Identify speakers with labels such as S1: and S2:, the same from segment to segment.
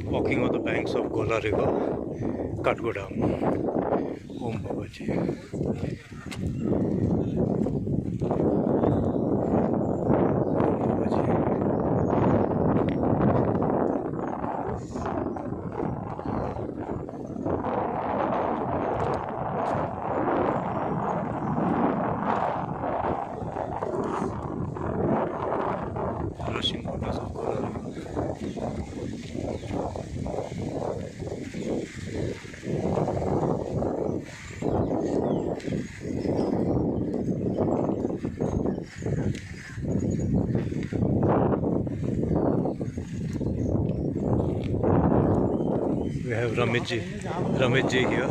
S1: walking on the banks of Gola River, Kathgodam. Om Babaji. Rushing waters of Gola River. We have Ramit ji here,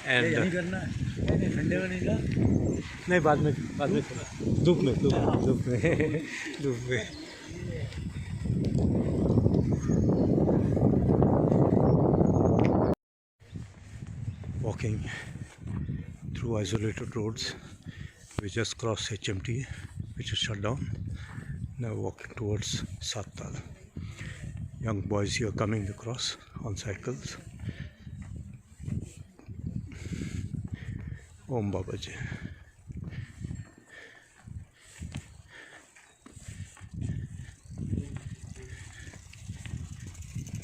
S1: and नहीं बाद में धूप में walking through isolated roads. We just crossed HMT, which is shut down. Now walking towards Sattal. Young boys here coming across on cycles. Om Babaji.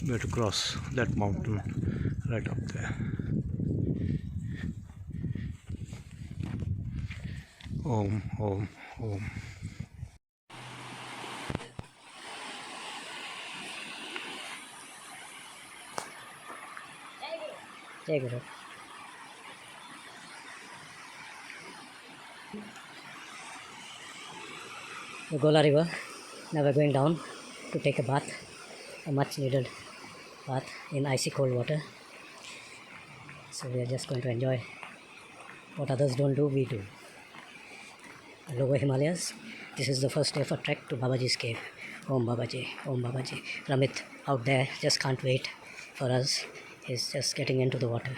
S1: We have to cross that mountain right up there. Om, Om, Om.
S2: Jai Guru. The Gola River. Now we're going down to take a bath, a much needed bath in icy cold water. So we are just going to enjoy what others don't do, we do. Lower Himalayas. This is the first day of a trek to Babajis Cave. Om Babaji, Om Babaji. Ramit out there just can't wait for us. He's just getting into the water.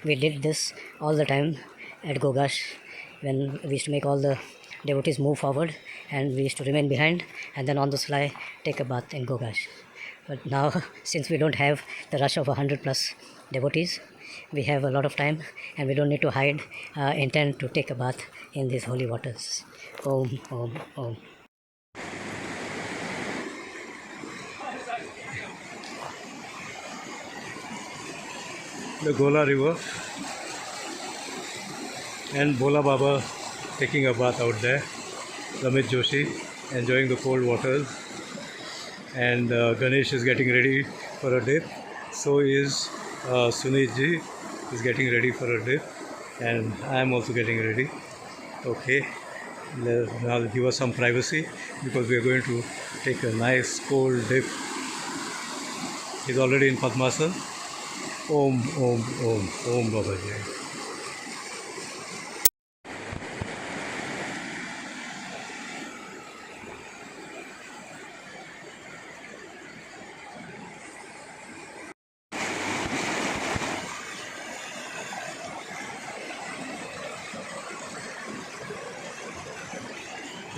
S2: We did this all the time at Gogash when we used to make all the devotees move forward and we used to remain behind and then on the sly take a bath in Gogash. But now, since we don't have the rush of 100 plus devotees, we have a lot of time and we don't need to hide intent to take a bath in these holy waters. Om, Om, Om.
S1: The Gola River and Bola Baba taking a bath out there. Ramit Joshi enjoying the cold waters, and Ganesh is getting ready for a dip. So is Sunit ji is getting ready for a dip, and I am also getting ready. Okay, I'll give us some privacy because we are going to take a nice cold dip. He's already in Padmasana. Om, Om, Om, Om Babaji.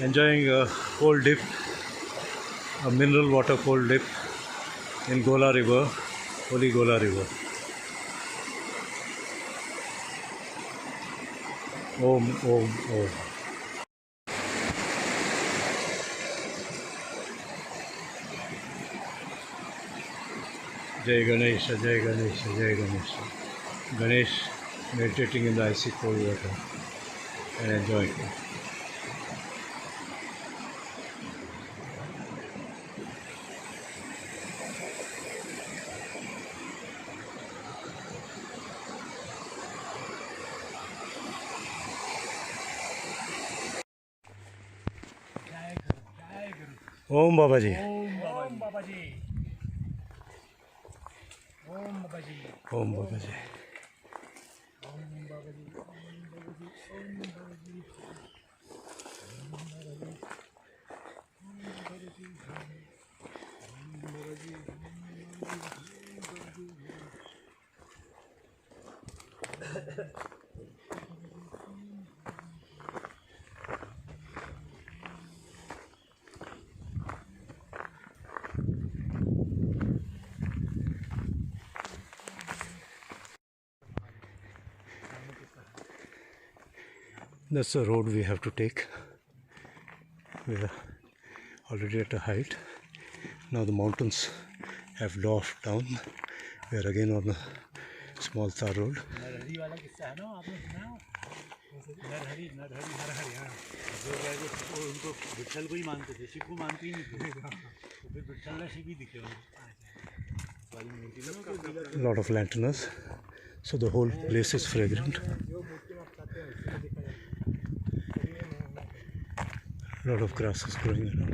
S1: Enjoying a cold dip, a mineral water cold dip in Gola River, Holy Gola River. Om, Om, Om. Jai Ganesha, Jai Ganesha, Jai Ganesha. Ganesh meditating in the icy cold water and enjoying it. Om Babaji.
S3: Om Babaji. Om Babaji.
S1: Om Babaji. That's the road we have to take. We are already at a height. Now the mountains have dwarfed down. We are again on a small tar road.
S3: Narhari वाला किस्सा है ना आपने सुना है? नरहरी नरहरी नरहरी हाँ जो गए वो उनको विठल को ही मानते थे, शिव को मानते ही नहीं थे। तो फिर विठल ने शिव ही दिखे उनको।
S1: A lot of lanterns, so the whole place is fragrant. A lot of grass is growing around.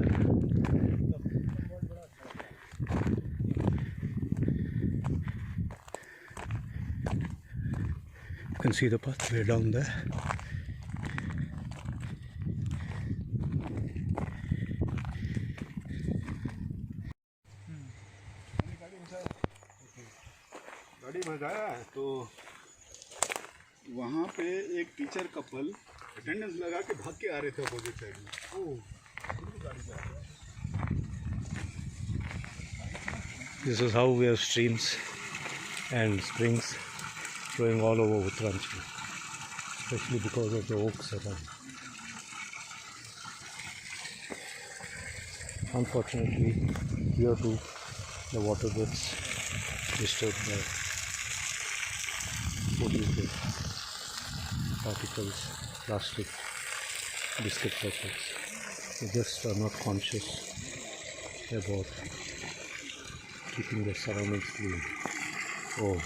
S1: You can see the pathway down there.
S4: गाड़ी भगाया तो वहाँ पे एक टीचर कपल अटेंडेंस लगा के भाग के आ रहे थे अपोजिट साइड में।
S1: This is how we have streams and springs flowing all over Uttrakhand, especially because of the oaks around. Unfortunately, here too, the water gets disturbed by polluted particles, plastic, biscuit packets. They just are not conscious about keeping the surroundings clean. Oh.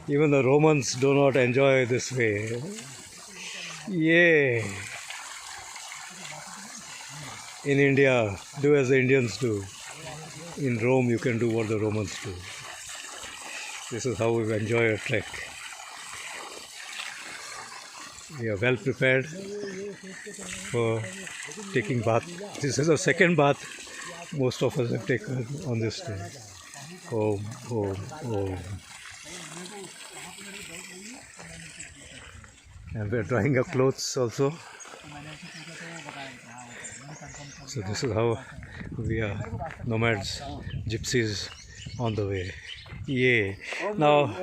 S1: Even the Romans do not enjoy this way. Yay! In India, do as the Indians do. In Rome, you can do what the Romans do. This is how we enjoy a trek. We are well prepared for taking bath. This is the second bath most of us have taken on this day. Home, home, home. And we are drying our clothes also. So this is how we are nomads, gypsies on the way. Yay! Now,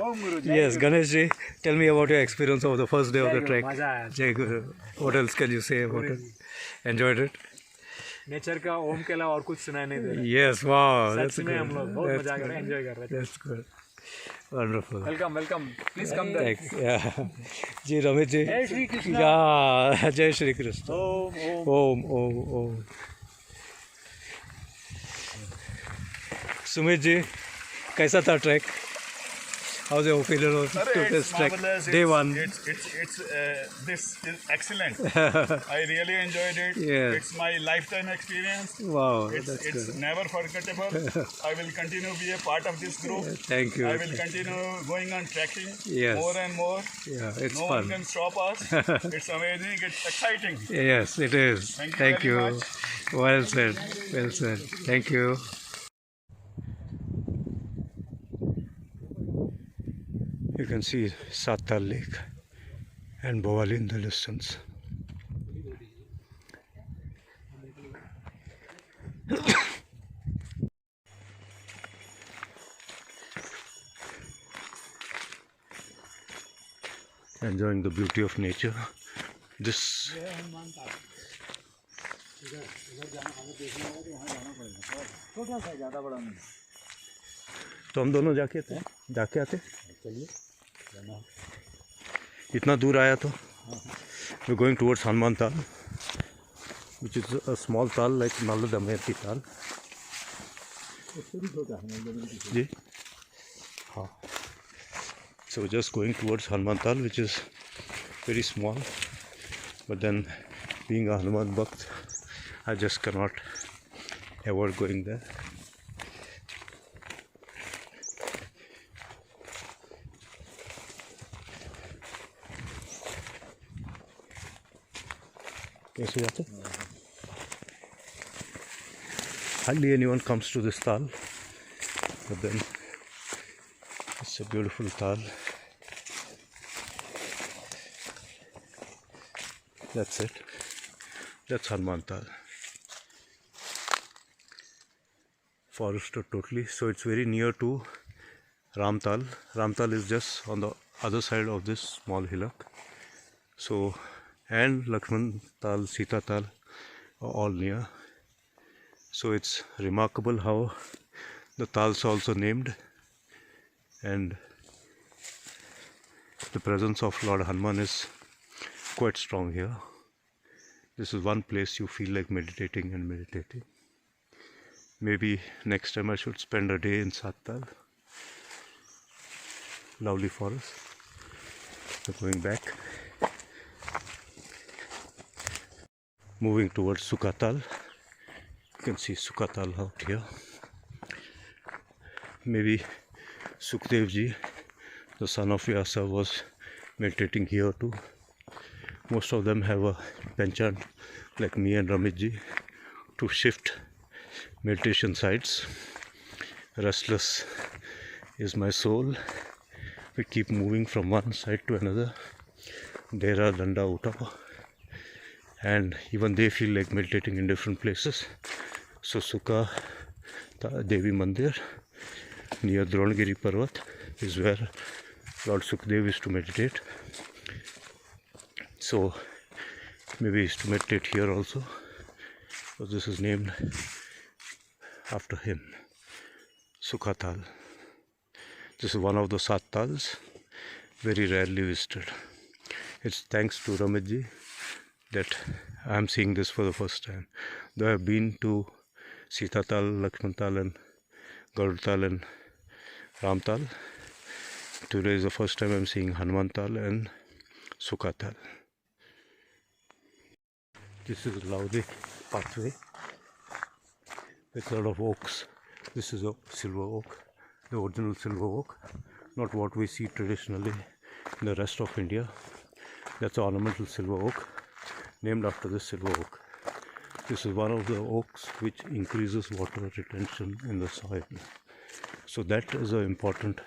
S1: yes, Ganeshji, tell me about your experience of the first day of the trek. Jai Guru. What else can you say about it? Enjoyed it?
S3: Nature का ओम के अलावा और कुछ सुनाई नहीं दे रहा।
S1: Yes, wow, that's
S3: सच में हम लोग
S1: good.
S3: बहुत
S1: That's
S3: मजा कर रहे
S1: good.
S3: हैं, एंजॉय कर रहे थे।
S1: That's good. Wonderful.
S3: Welcome welcome, please come there.
S1: Thanks. Yeah. जी रमेश जी.
S3: जय श्री कृष्ण।
S1: Yeah, जय Shri Krishna.
S3: Om Om
S1: Om, om, om. Sumit ji, कैसा था track? How's your opinion of this trek? Day one.
S4: This is excellent. I really enjoyed it.
S1: Yes.
S4: It's my lifetime experience.
S1: Wow,
S4: It's
S1: that's good.
S4: never forgettable. I will continue to be a part of this group.
S1: Thank you.
S4: I will continue going on trekking
S1: Yes.
S4: more and more.
S1: Yeah, it's
S4: No
S1: fun.
S4: one can stop us. It's amazing. It's exciting.
S1: Yes, it is.
S4: Thank you very much.
S1: Well said. Well said. Thank you. You can see Satal Lake and Bowali in the distance. Enjoying the beauty of nature. This तो हम दोनों जाके आते इतना दूर आया तो we're going towards Hanuman Tal, which is a small tal like Nalla Damayanti Tal. जी हाँ, so we're just going towards Hanuman Tal, which is very small, but then being a Hanuman Bhakt, I just cannot avoid going there. कैसे जाते? Hardly anyone comes to this tal, but then it's a beautiful tal. That's it. That's Hanuman Tal. Forested totally, so it's very near to Ramtal. Ramtal is just on the other side of this small hillock. So, and Lakshman Tal, Sita Tal are all near. So it's remarkable how the tals are also named, and the presence of Lord Hanuman is quite strong here. This is one place you feel like meditating and meditating. Maybe next time I should spend a day in Sattal. Lovely forest. So going back, moving towards Sukatal. You can see Sukatal out here. Maybe Sukdev ji, the son of Vyasa, was meditating here too. Most of them have a penchant, like me and Ramit ji, to shift meditation sites. Restless is my soul. We keep moving from one side to another. Dera, Danda, Uttao. And even they feel like meditating in different places. So Sukha Devi Mandir near Dronagiri Parvat is where Lord Sukdev is to meditate. So maybe he is to meditate here also, because this is named after him, Sukhatal. This is one of the 7 tals, very rarely visited. It's thanks to Ramitji that I am seeing this for the first time. Though I have been to Sitatal, Lakshmantal and Garudatal and Ramtal, today is the first time I am seeing Hanumantal and Sukhatal. This is Laude pathway with a lot of oaks. This is a silver oak, the original silver oak, not what we see traditionally in the rest of India. That's an ornamental silver oak named after this silver oak. This is one of the oaks which increases water retention in the soil. So that is an important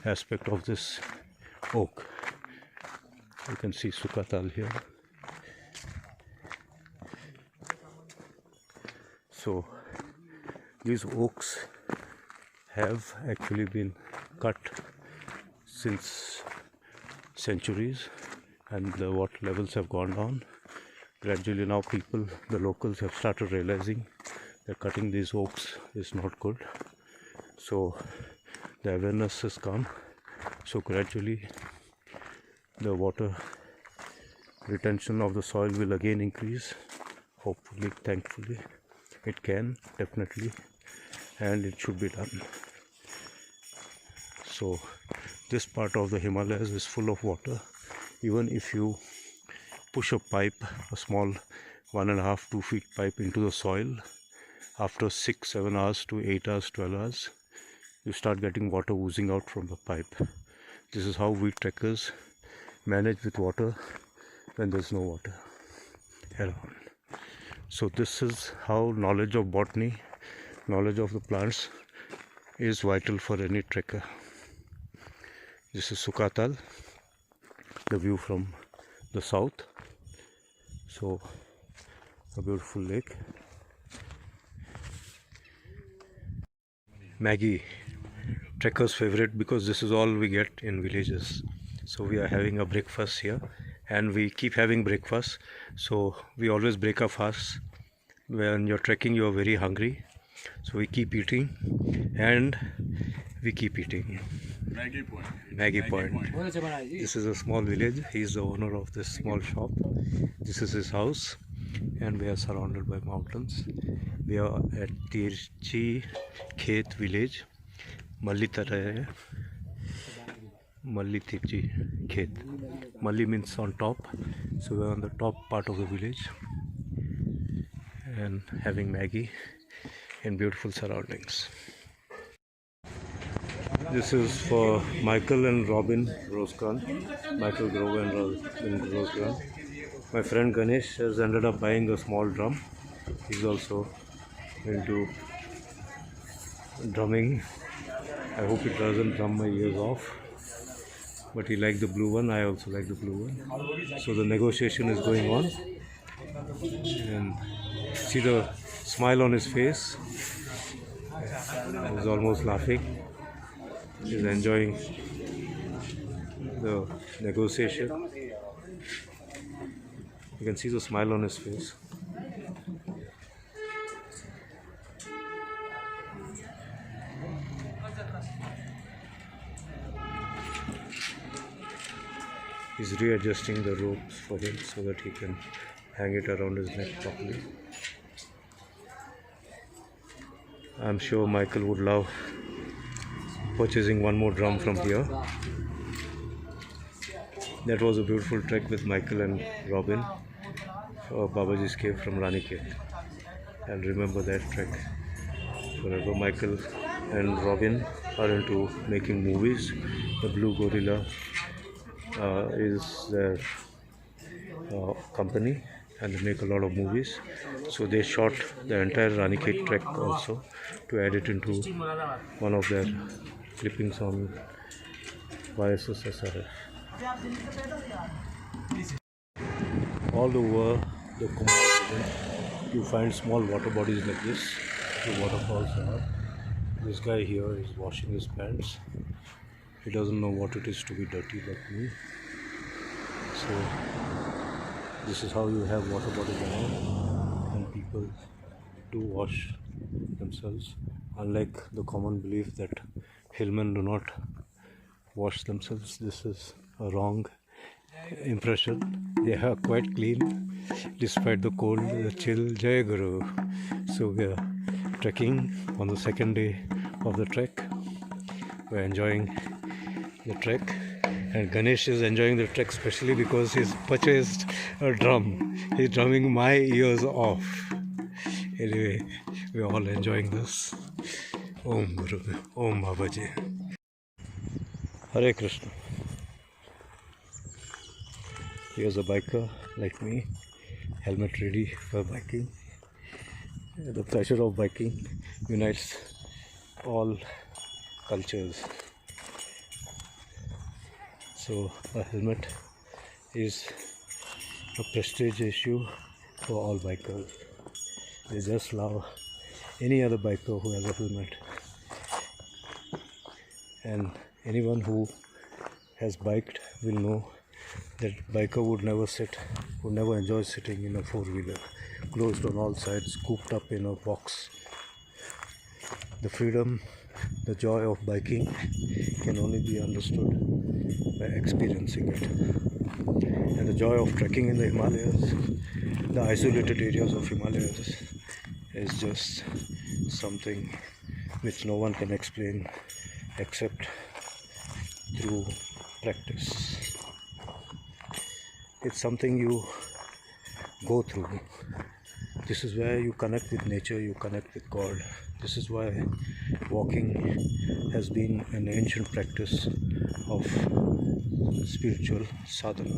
S1: aspect of this oak. You can see Sukatal here. So these oaks have actually been cut since centuries, and the water levels have gone down. Gradually now people, the locals, have started realizing that cutting these oaks is not good. So the awareness has come. So gradually the water retention of the soil will again increase. Hopefully, thankfully, it can, definitely, and it should be done. So this part of the Himalayas is full of water. Even if you push a pipe, a small 1.5-2 feet pipe into the soil, after 6-7 hours to 8 hours, 12 hours, you start getting water oozing out from the pipe. This is how we trekkers manage with water when there's no water around. So this is how knowledge of botany, knowledge of the plants is vital for any trekker. This is Sukatal, the view from the south. So a beautiful lake. Maggie, trekker's favorite, because this is all we get in villages. So we are having a breakfast here, and we keep having breakfast. So we always break our fast. When you're trekking, you are very hungry. So we keep eating, and we keep eating. Maggie Point. This is a small village. He is the owner of this small shop. This is his house, and we are surrounded by mountains. We are at Tirchi Khet village. Malli Tarah. Malli Tirchi Khet. Malli means on top. So we are on the top part of the village and having Maggie in beautiful surroundings. This is for Michael and Robin Rosecran. Michael Grove and Robin Rosecran. My friend Ganesh has ended up buying a small drum. He's also into drumming. I hope it doesn't drum my ears off. But he liked the blue one. I also like the blue one. So the negotiation is going on. And see the smile on his face. He's almost laughing. He's enjoying the negotiation. You can see the smile on his face. He's readjusting the ropes for him so that he can hang it around his neck properly. I'm sure Michael would love purchasing one more drum from here. That was a beautiful trek with Michael and Robin for Babaji's Cave from Ranikhet. I'll remember that trek forever. Michael and Robin are into making movies. The Blue Gorilla is their company, and they make a lot of movies. So they shot the entire Ranikhet trek also to add it into one of their clippings on YSSRF. All over the Kumaon region, you find small water bodies like this. The waterfalls are. This guy here is washing his pants. He doesn't know what it is to be dirty like me. So this is how you have water bodies around, and people do wash themselves. Unlike the common belief that hillmen do not wash themselves, this is a wrong impression. They are quite clean despite the cold, the chill. Jai Guru. So we are trekking on the second day of the trek. We are enjoying the trek, and Ganesh is enjoying the trek especially because he's purchased a drum. He's drumming my ears off. Anyway, we are all enjoying this. Om Guru, Om Babaji. Hare Krishna. Here's a biker like me, helmet ready for biking. The pleasure of biking unites all cultures. So a helmet is a prestige issue for all bikers. They just love any other biker who has a helmet. And anyone who has biked will know that biker would never enjoy sitting in a four-wheeler, closed on all sides, cooped up in a box. The freedom, the joy of biking can only be understood by experiencing it. And the joy of trekking in the Himalayas, the isolated areas of Himalayas, is just something which no one can explain except through practice. It's something you go through. This is where you connect with nature, you connect with God. This is why walking has been an ancient practice of spiritual sadhana.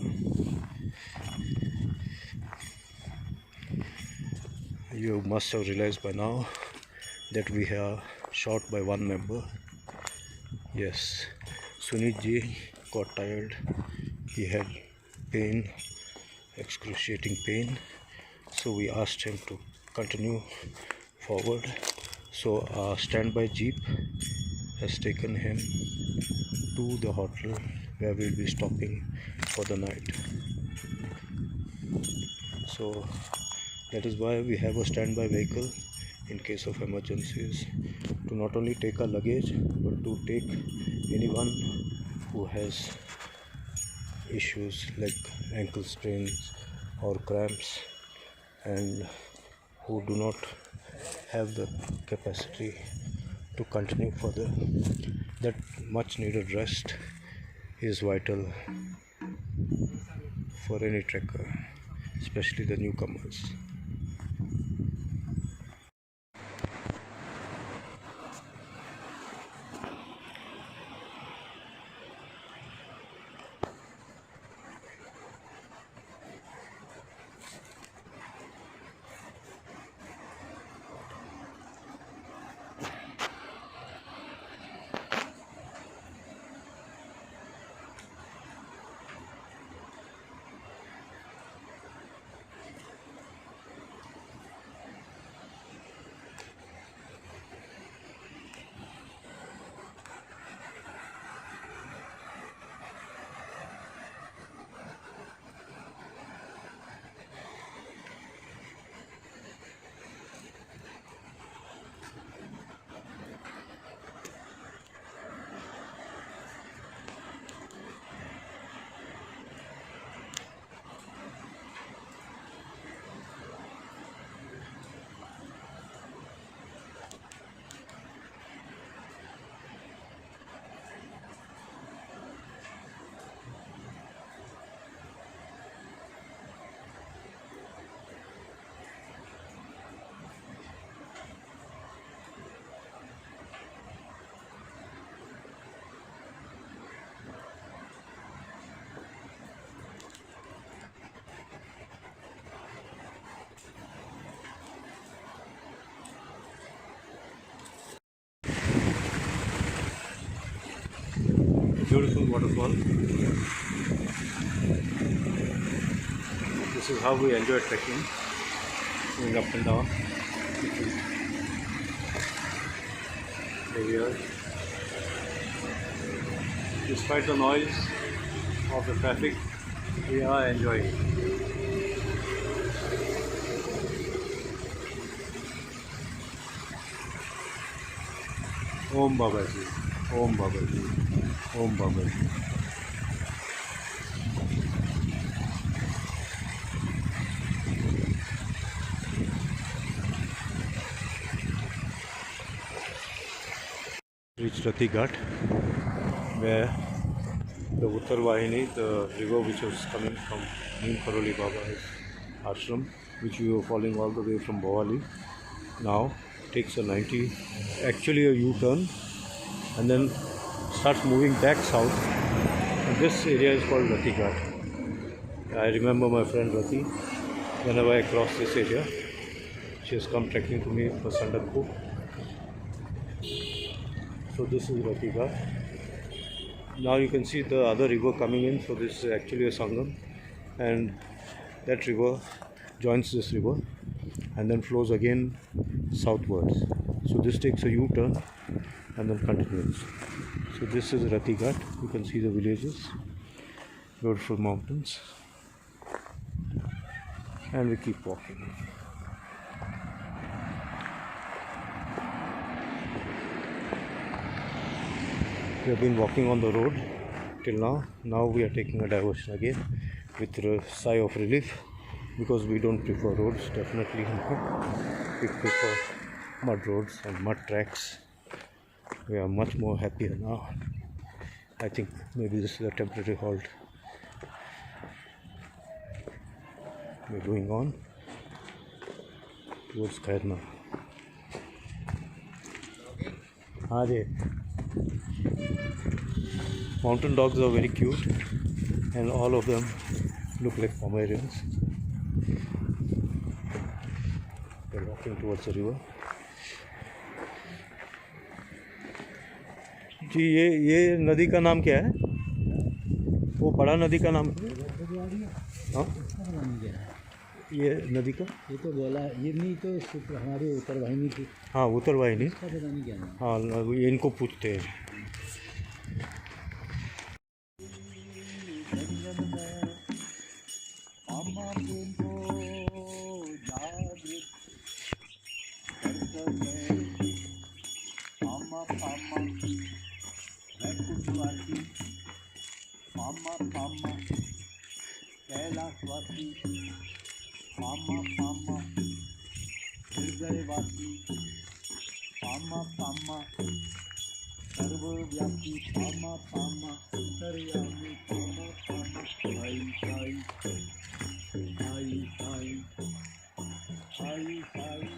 S1: You must have realized by now that we are short by one member. Yes, Sunit ji got tired. He had pain, excruciating pain. So we asked him to continue forward. So our standby jeep has taken him to the hotel where we'll be stopping for the night. So that is why we have a standby vehicle in case of emergencies, to not only take our luggage but to take anyone who has issues like ankle sprains or cramps and who do not have the capacity to continue further. That much needed rest is vital for any trekker, especially the newcomers. beautiful waterfall. This is how we enjoy trekking, going up and down. Here we are. Despite the noise of the traffic, we are enjoying it. Om Babaji, Om Babaji, Om Babaji. Reached Rati Ghat, where the Uttarvahini, the river which was coming from Neem Karoli Baba's ashram, which we were following all the way from Bawali, now takes a 90, actually a U-turn, and then starts moving back south. And this area is called Rati Ghat. I remember my friend Rati, whenever I cross this area, she has come trekking to me for Sandakpur. So this is Rati Ghat. Now you can see the other river coming in, so this is actually a Sangam, and that river joins this river and then flows again southwards. So this takes a U-turn and then continues. So this is Rati Ghat. You can see the villages, beautiful mountains, and we keep walking. We have been walking on the road till now. Now we are taking a diversion again with a sigh of relief, because we don't prefer roads, definitely not. We prefer mud roads and mud tracks. We are much more happier now. I think maybe this is a temporary halt. We're going on towards Kairna. Mountain dogs are very cute, and all of them look like Pomeranians. We're walking towards the river. जी ये नदी का नाम क्या है? वो बड़ा नदी का नाम हाँ? ये नदी का?
S3: ये तो बोला ये नहीं तो हमारे उत्तरवाहिनी की।
S1: हाँ उत्तरवाहिनी।
S3: पता नहीं क्या नाम।
S1: हाँ ये इनको पूछते हैं।
S3: कैलाशवासी पामा पामा हृदयवासी पामा पामा सर्वव्यापी पामा पामा अंतर्यामी पामा पामा Sai Sai Sai Sai Sai Sai Sai Sai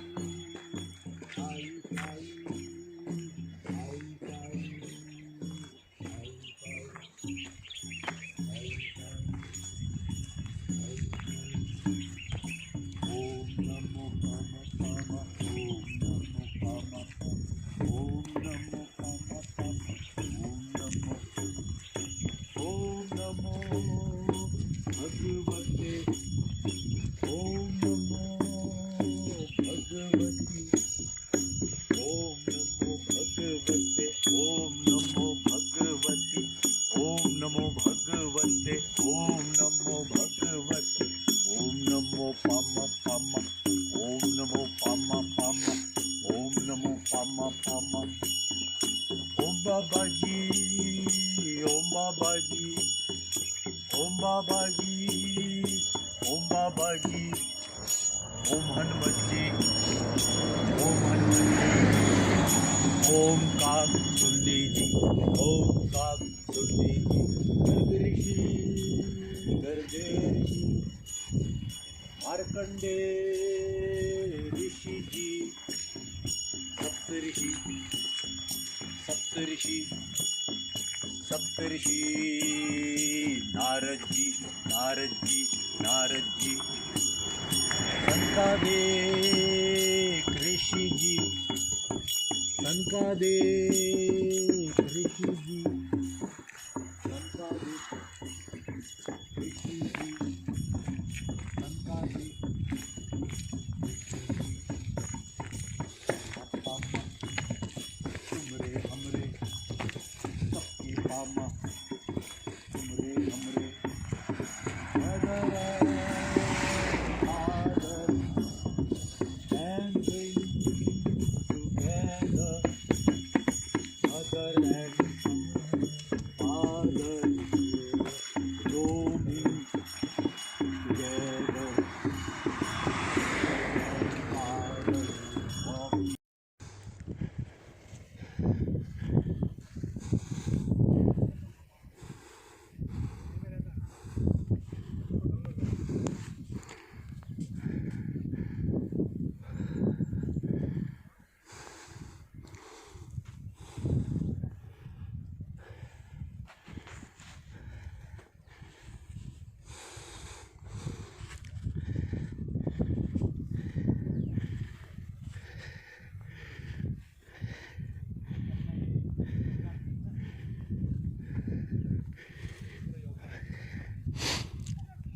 S3: Babaji, Om Babaji, Om Babaji, Om Babaji, Om Hanumanji, Om Hanumanji, Om Kak Sundiji, Om Kak Sundiji, Gargrishi, Gargrishi, Markande, Rishiji, Saptarishi, Saptarishi, Saptarishi, Naradji, Naradji, Naradji, Sankade, Krishiji, Sankade, Krishiji,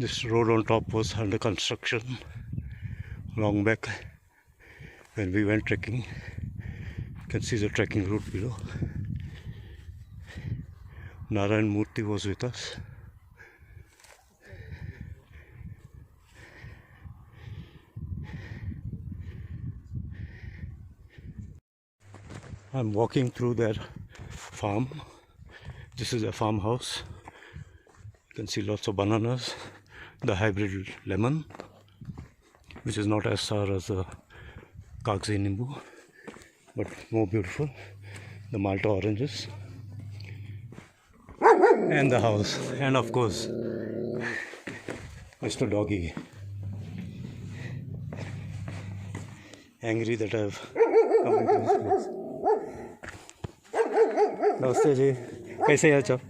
S1: This road on top was under construction long back when we went trekking. You can see the trekking route below. Narayan Murthy was with us. I'm walking through their farm. This is a farmhouse. You can see lots of bananas, the hybrid lemon, which is not as sour as the Kagzi Nimbu, but more beautiful, the Malta oranges, and the house, and of course, Mr. Doggy, angry that I've come into this place. नमस्ते जी, कैसे हैं आप?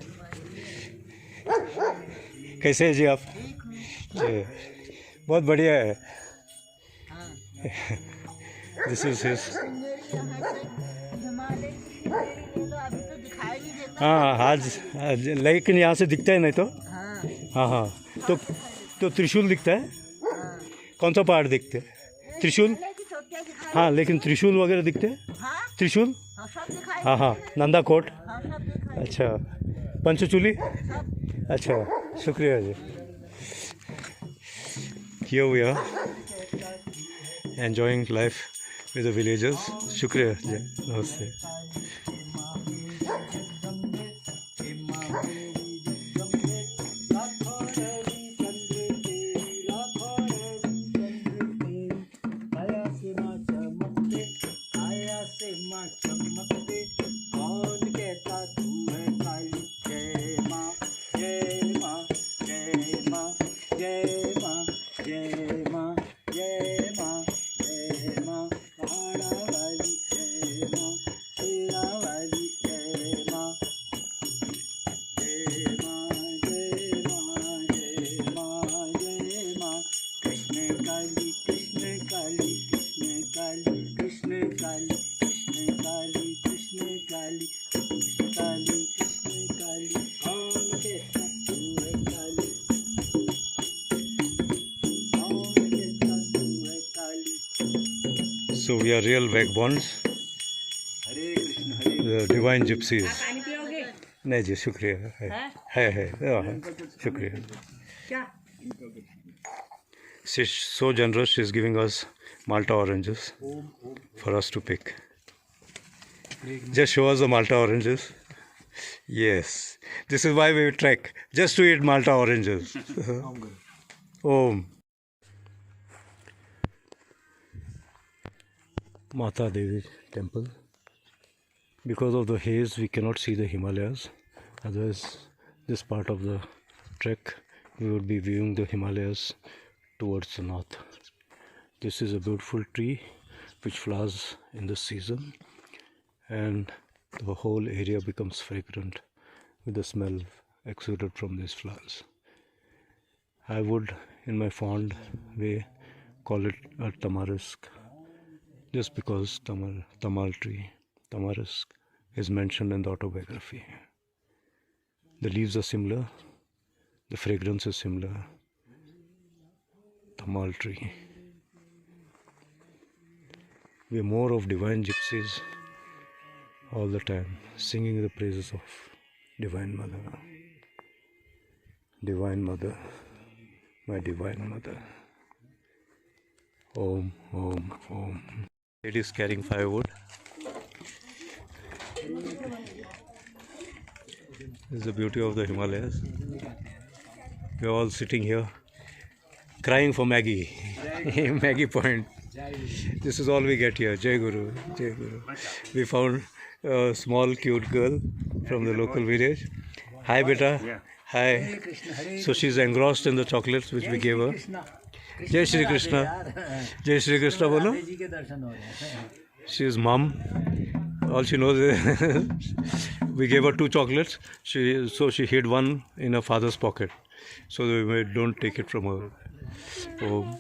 S1: कैसे हैं जी आप? बहुत बढ़िया है. This is his. हाँ आज लेकिन यहाँ से दिखता है नहीं तो. हाँ हाँ तो त्रिशूल दिखता है. कौन सा पहाड़ दिखते हैं? त्रिशूल. हाँ लेकिन त्रिशूल वगैरह दिखते हैं. त्रिशूल. हाँ हाँ नंदा कोट. अच्छा पंचचूली. अच्छा शुक्रिया जी. Here we are enjoying life with the villagers. शुक्रिया जी. नमस्ते. So we are real vagabonds, the divine gypsies. नहीं जी शुक्रिया है शुक्रिया. She's so generous. She's giving us Malta oranges for us to pick. Just show us the Malta oranges. Yes, this is why we trek, just to eat Malta oranges. Om. Mata Devi temple. Because of the haze we cannot see the Himalayas, otherwise this part of the trek we would be viewing the Himalayas towards the north. This is a beautiful tree which flowers in the season, and the whole area becomes fragrant with the smell exuded from these flowers. I would, in my fond way, call it a tamarisk, just because tamal tree, tamarisk, is mentioned in the autobiography. The leaves are similar, the fragrance is similar. Tamal tree. We are more of divine gypsies all the time, singing the praises of Divine Mother. Divine Mother, my Divine Mother. Om, Om, Om. Lady is carrying firewood. This is the beauty of the Himalayas. We are all sitting here crying for Maggie. Maggie Point. This is all we get here. Jai Guru, Jai Guru. We found a small cute girl from the local village. Hi beta. Hi. So she's engrossed in the chocolates which we gave her. Jai Shri Krishna. Jai Shri Krishna bolo. She is mom. All she knows is we gave her 2 chocolates. So she hid one in her father's pocket, so we don't take it from her. Oh.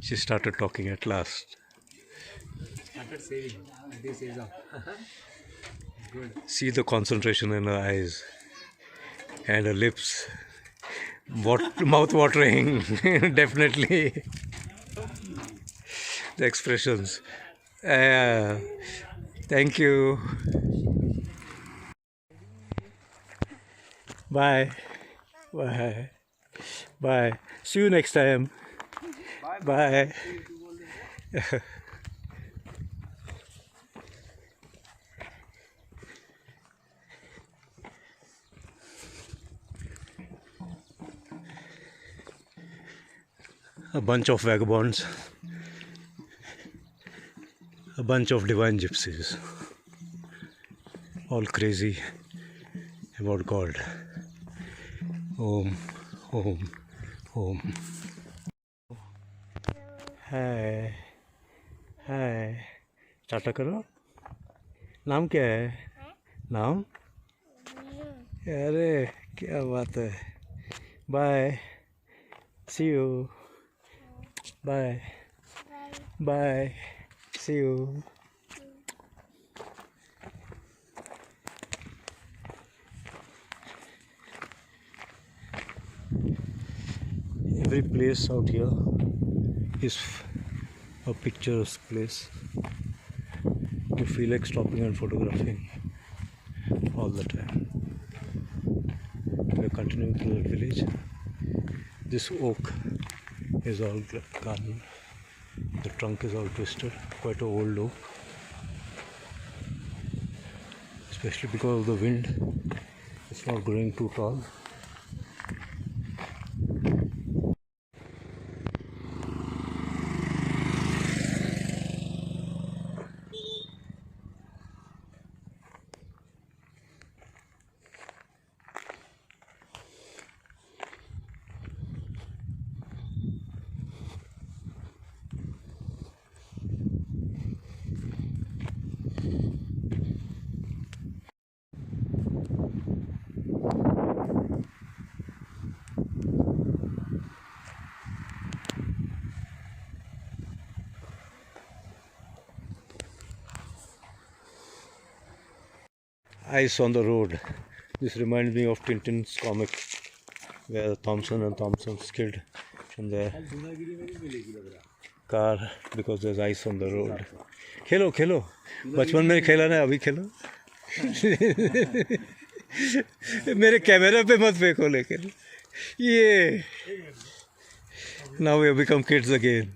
S1: She started talking at last. See the concentration in her eyes and her lips. Mouth watering, definitely. The expressions. Thank you. Bye. Bye. Bye. See you next time. Bye. A bunch of vagabonds, a bunch of divine gypsies, all crazy about God. Om, Om, Om. Hi, hi. Tata करो. नाम क्या है? नाम? अरे क्या बात है. Bye. See you. Bye. Bye. See you. Every place out here is a picturesque place. You feel like stopping and photographing all the time. We are continuing to the village. This oak is all gone. The trunk is all twisted, quite an old oak. Especially because of the wind, it's not growing too tall. Ice on the road. This reminds me of Tintin's comic where Thompson and Thompson skid from their car because there's ice on the road. खेलो खेलो बचपन में खेला ना अभी खेलो. मेरे कैमरे पे मत फेंको लेकिन ये. Now we have become kids again.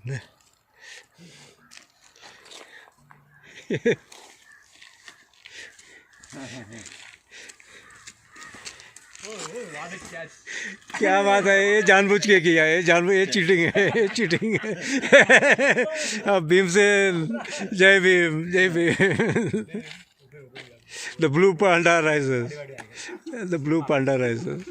S1: क्या बात है. ये जानबूझ के किया है. ये चीटिंग है. ये चीटिंग है. अब भीमसेन. जय भीम. जय Bhim. The blue panda rises. The blue panda rises.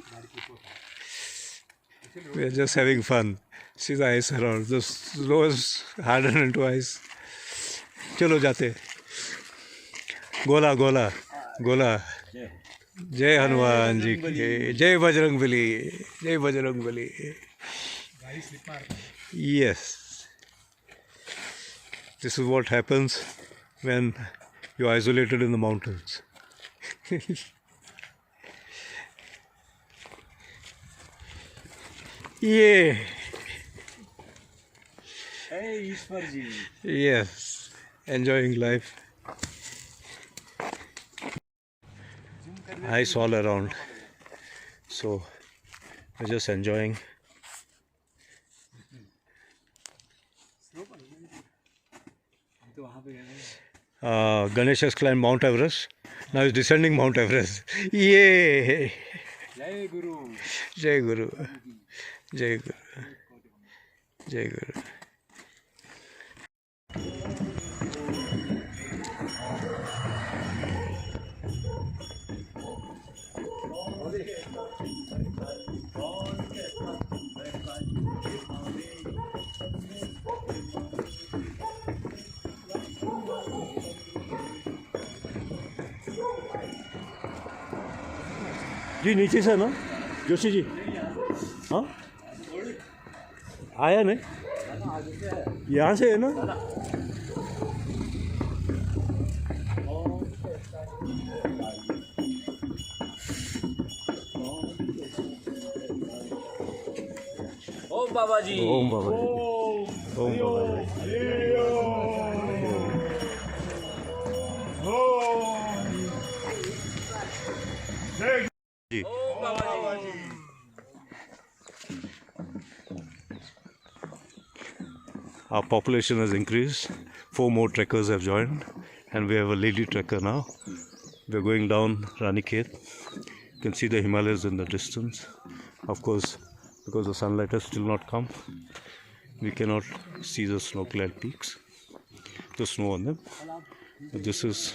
S1: We are just having fun. See the ice around. The snow is hardened into ice. चलो जाते. गोला गोला गोला. जय हनुमान जी की. जय बजरंगबली. जय Bajrangbali. Yes. This is what happens when you're isolated in the mountains. Yeah.
S3: Hey, Ishwarji.
S1: Yes. Enjoying life. Ice all around. So we're just enjoying. Ganesh has climbed Mount Everest. Now he's descending Mount Everest. Yay!
S3: Jai Guru.
S1: Jai Guru. Jai Guru. Jai Guru. जी नीचे से ना जोशी जी. हाँ आया नहीं. यहाँ से है ना.
S3: Om Babaji.
S1: Om Babaji. Om Babaji. Ji.
S3: Om Babaji.
S1: Our population has increased. 4 more trekkers have joined, and we have a lady trekker now. We're going down Ranikhet. You can see the Himalayas in the distance. Of course, because the sunlight has still not come, we cannot see the snow-clad peaks, the snow on them. But this is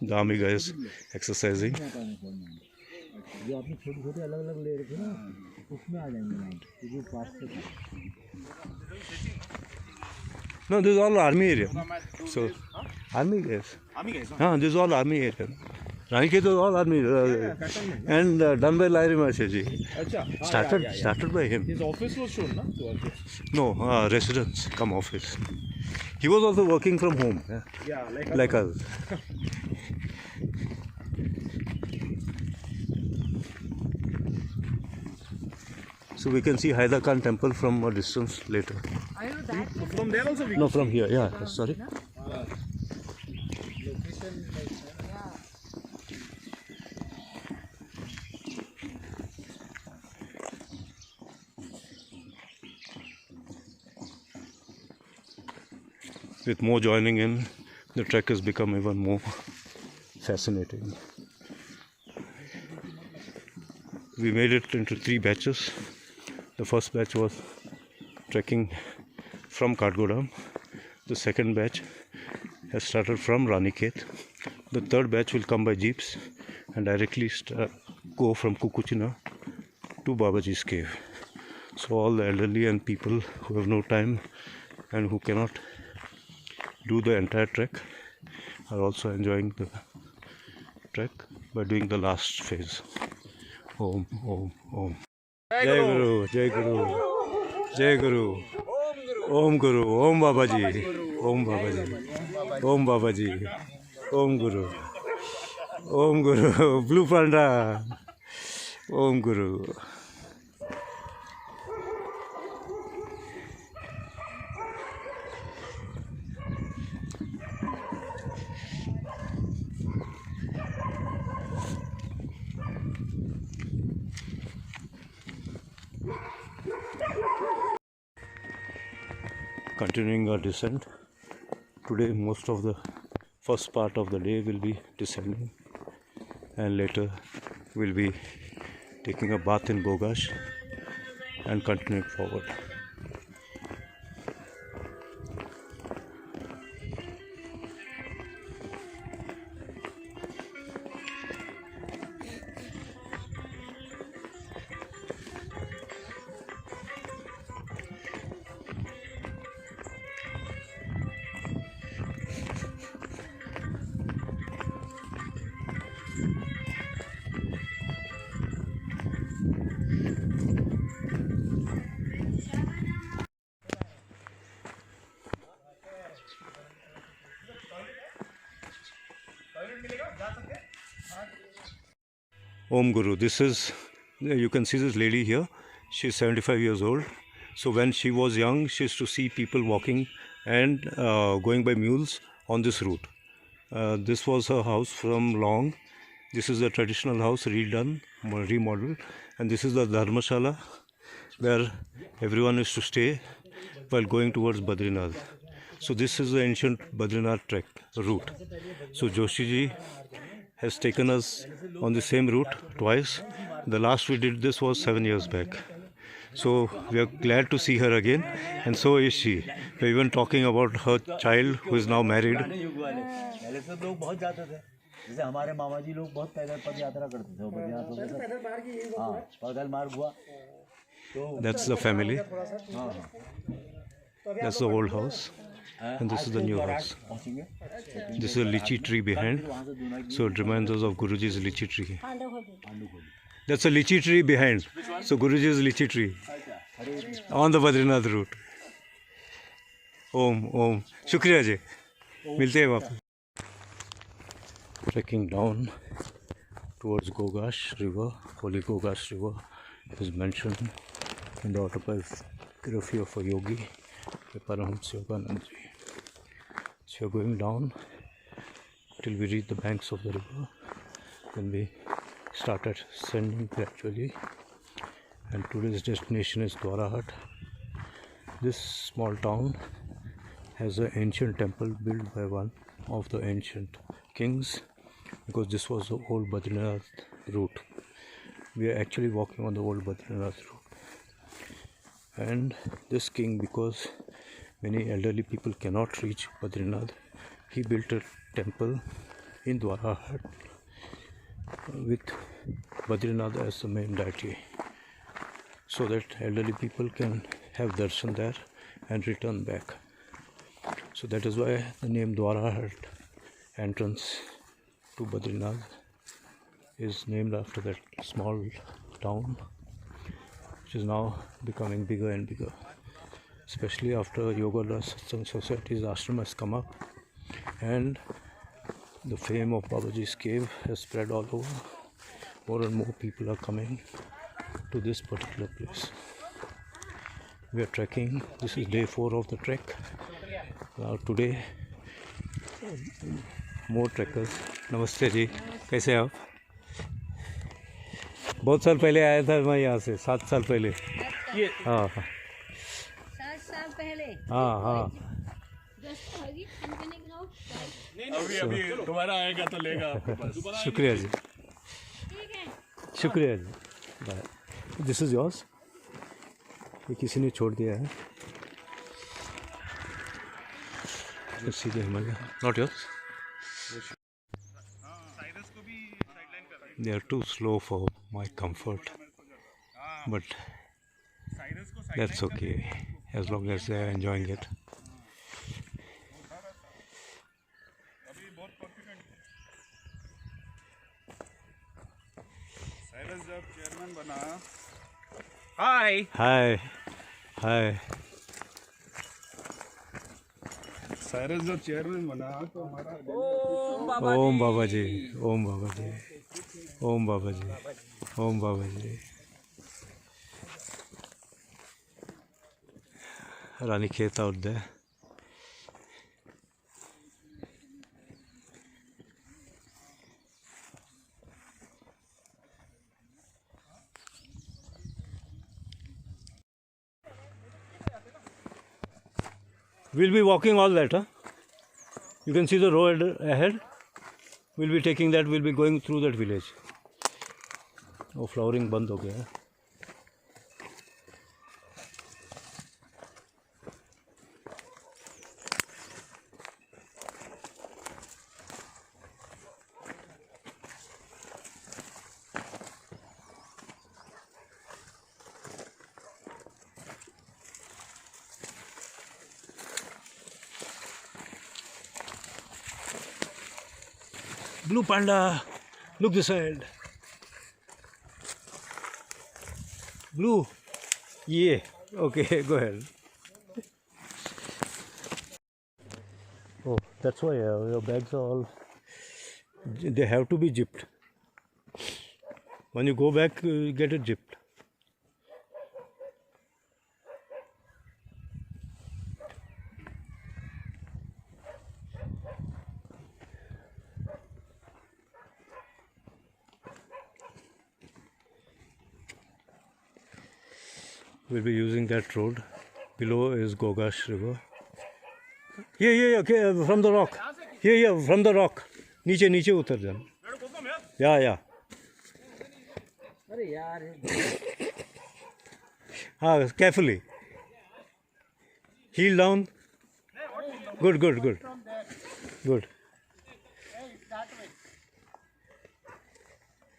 S1: the army guys exercising. No, this is all army area. So, army guys. This is all army area. Ranikhet was all army and done by Lahiri Mahasaya. Started by him.
S5: His office was shown,
S1: no? No, residence, come office. He was also working from home.
S5: Yeah,
S1: like us. So we can see Haida Khan temple from a distance later.
S5: From there also we
S1: No, from here. Yeah, sorry. With more joining in, the trek has become even more fascinating. We made it into 3 batches. The first batch was trekking from Kathgodam. The second batch has started from Ranikhet. The third batch will come by jeeps and directly go from Kukuchina to Babajis Cave. So all the elderly and people who have no time and who cannot do the entire trek are also enjoying the trek by doing the last phase. Om, Om, Om. Jai Guru, Jai Guru, Jai Guru, Om Guru, Om Babaji, Om Babaji, Om Babaji, Om Guru, Om Guru, Blue Panda, Om Guru. Continuing our descent. Today most of the first part of the day will be descending, and later we'll be taking a bath in Bogash and continuing forward. Om Guru. This is, you can see this lady here. She's 75 years old. So when she was young, she used to see people walking and going by mules on this route. This was her house from long. This is the traditional house redone, remodeled, and this is the Dharmashala where everyone is to stay while going towards Badrinath. So this is the ancient Badrinath trek route. So Joshi ji has taken us on the same route twice. The last we did this was 7 years back. So we are glad to see her again, and so is she. We're even talking about her child who is now married.
S3: जैसे हमारे मामा जी लोग बहुत पैदल पद यात्रा करते थे, पैदल मार्ग हुआ तो
S1: That's the family. That's the old house, and this is the new house. This is a lychee tree behind, so it reminds us of Guruji's lychee tree. That's a lychee tree behind, so Guruji's lychee tree on the Badrinath route. Om, Om. Shukriya ji. Milte hain wapas. Trekking down towards Gogash River, Holy Gogash River is mentioned in the Autobiography of a Yogi by Paramahansa Yoganandaji. So we are going down till we reach the banks of the river. Then we started ascending gradually, and today's destination is Dwarahat. This small town has an ancient temple built by one of the ancient kings, because this was the old Badrinath route. We are actually walking on the old Badrinath route, and this king, because many elderly people cannot reach Badrinath, he built a temple in Dwarahat with Badrinath as the main deity, so that elderly people can have darshan there and return back. So that is why the name Dwarahat, entrance to Badrinath, is named after that small town, which is now becoming bigger and bigger, especially after Yoga Society's ashram has come up and the fame of Babajis Cave has spread all over. More and more people are coming to this particular place. We are trekking. This is day 4 of the trek. Now today, more trekkers. नमस्ते जी, कैसे हैं आप? बहुत साल पहले आया था मैं यहाँ से, 7 साल पहले. ये हाँ
S6: 7 साल पहले.
S1: हाँ हाँ.
S4: अभी दोबारा आएगा तो लेगा आपके पास.
S1: शुक्रिया जी. शुक्रिया जी. बाय. This is yours. ये किसी ने छोड़ दिया है. सीधे Himalaya. Not yours. They are too slow for my comfort, but that's okay as long as they are enjoying it.
S5: Hi.
S1: Hi. Hi.
S4: Cyrus जब चेयरमैन बना तो हमारा
S1: ओम बाबा जी. ओम बाबा जी. ओम बाबा जी. ओम बाबा जी. Rani Khet out there. We'll be walking all that, huh? You can see the road ahead. We'll be taking that, we'll be going through that village. Oh, flowering बंद हो गया है. Blue panda, look this side. Blue, yeah, okay, go ahead. Oh, that's why your bags are all, they have to be zipped. When you go back, you get it zipped. We'll be using that road. Below is Gogash River. Yeah, okay, from the rock. Yeah, from the rock. नीचे उतर जाना. Yeah.
S2: अरे यार.
S1: हाँ, carefully. Heel down. Good.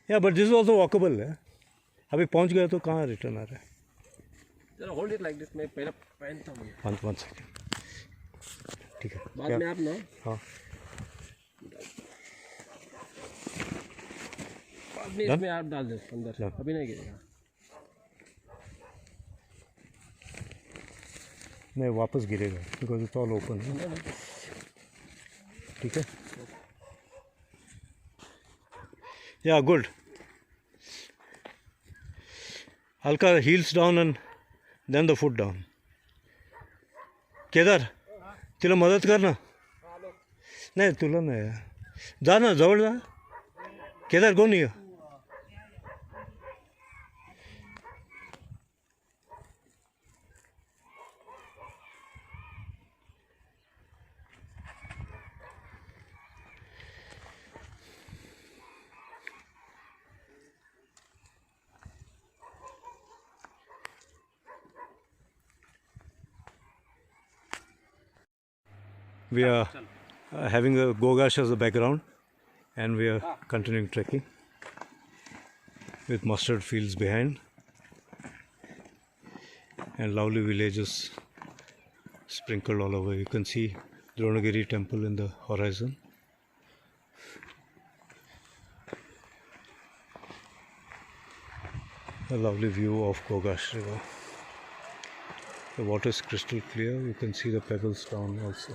S1: Yeah, but this is also walkable है. अभी पहुंच गए तो कहाँ रिटर्न आ रहा है?
S5: जरा hold it like this. मैं पहले पहनता हूँ.
S1: One second. ठीक है.
S5: बाद में आप ना.
S1: हाँ.
S5: बाद में इसमें आप डाल दो अंदर. अभी नहीं गिरेगा.
S1: नहीं वापस गिरेगा because it's all open. ठीक है. Yeah, good. हल्का heels down and Then the foot down. Kedar तिला मदत कर ना नाही तुला नाही जा ना जवळ जा केदार कोण ये We are having a Gogash as a background and we are continuing trekking with mustard fields behind and lovely villages sprinkled all over. You can see Dronagiri temple in the horizon. A lovely view of Gogash river. The water is crystal clear. You can see the pebbles down also.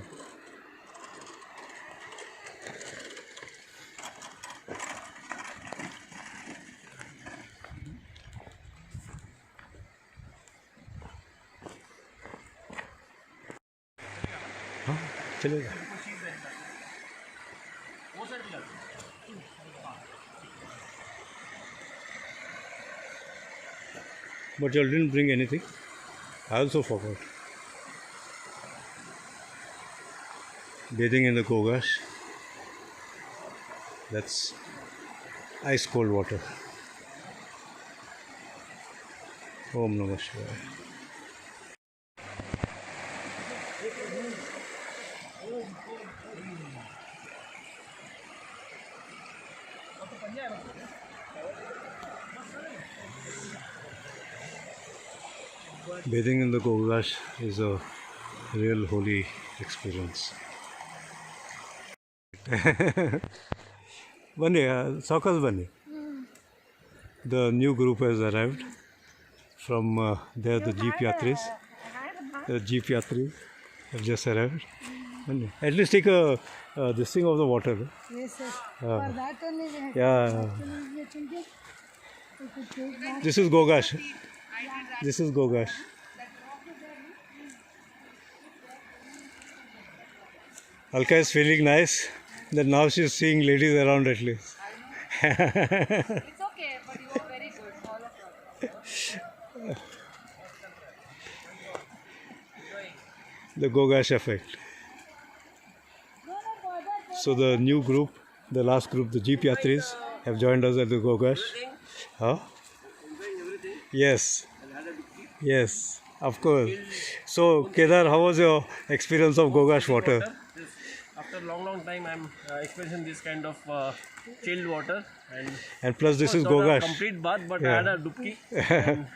S1: चलेगा but you didn't bring anything. I also forgot. Bathing in the Gogash. That's ice cold water. Om Namah Shivaya. Bathing in the Gogash is a real holy experience. Bani, Saukal Bani. The new group has arrived from there. The Jeep Yatris. The Jeep Yatris have just arrived. Bani. At least take a this thing of the water.
S6: Yes, sir. For that only we have
S1: Yeah. This is Gogash. This is Gogash. Alka is feeling nice that now she is seeing ladies around at least.
S6: It's okay, but you are very good. All of us.
S1: The Gogash effect. So the new group, the last group, the Jeep Yatris, have joined us at the Gogash. Huh? Yes. Yes, of course. So Kedar, how was your experience of Gogash water?
S5: After a long time, I'm experiencing this kind of chilled water,
S1: And plus this is
S5: not a
S1: Gogash.
S5: complete bath, but I
S1: Yeah.
S5: had a dubki. And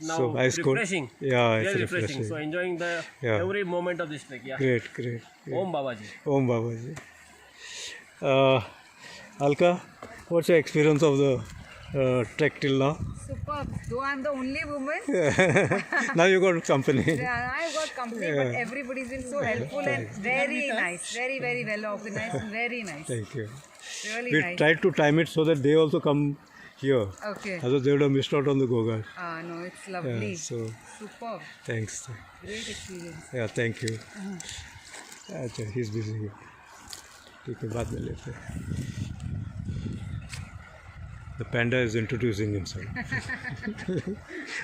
S5: now
S1: So ice cold.
S5: refreshing.
S1: Yeah, it's
S5: Very
S1: refreshing.
S5: So enjoying the
S1: Yeah.
S5: every moment of this trek. Yeah.
S1: Great, great.
S5: Om Babaji.
S1: Om Babaji. Alka, what's your experience of the trek till now?
S6: Superb. Though I'm the only woman,
S1: Now you got company.
S6: I've got company, but everybody's been so helpful and very nice. Very, very well organized and very nice.
S1: Thank you.
S6: Really
S1: We
S6: nice.
S1: tried to time it so that they also come here.
S6: Okay.
S1: Otherwise they would have missed out on the Gogash.
S6: No, it's lovely.
S1: So
S6: Superb.
S1: thanks.
S6: Great experience.
S1: Yeah, thank you. अच्छा, he's busy. ठीक है, बाद में लेते हैं. The panda is introducing himself.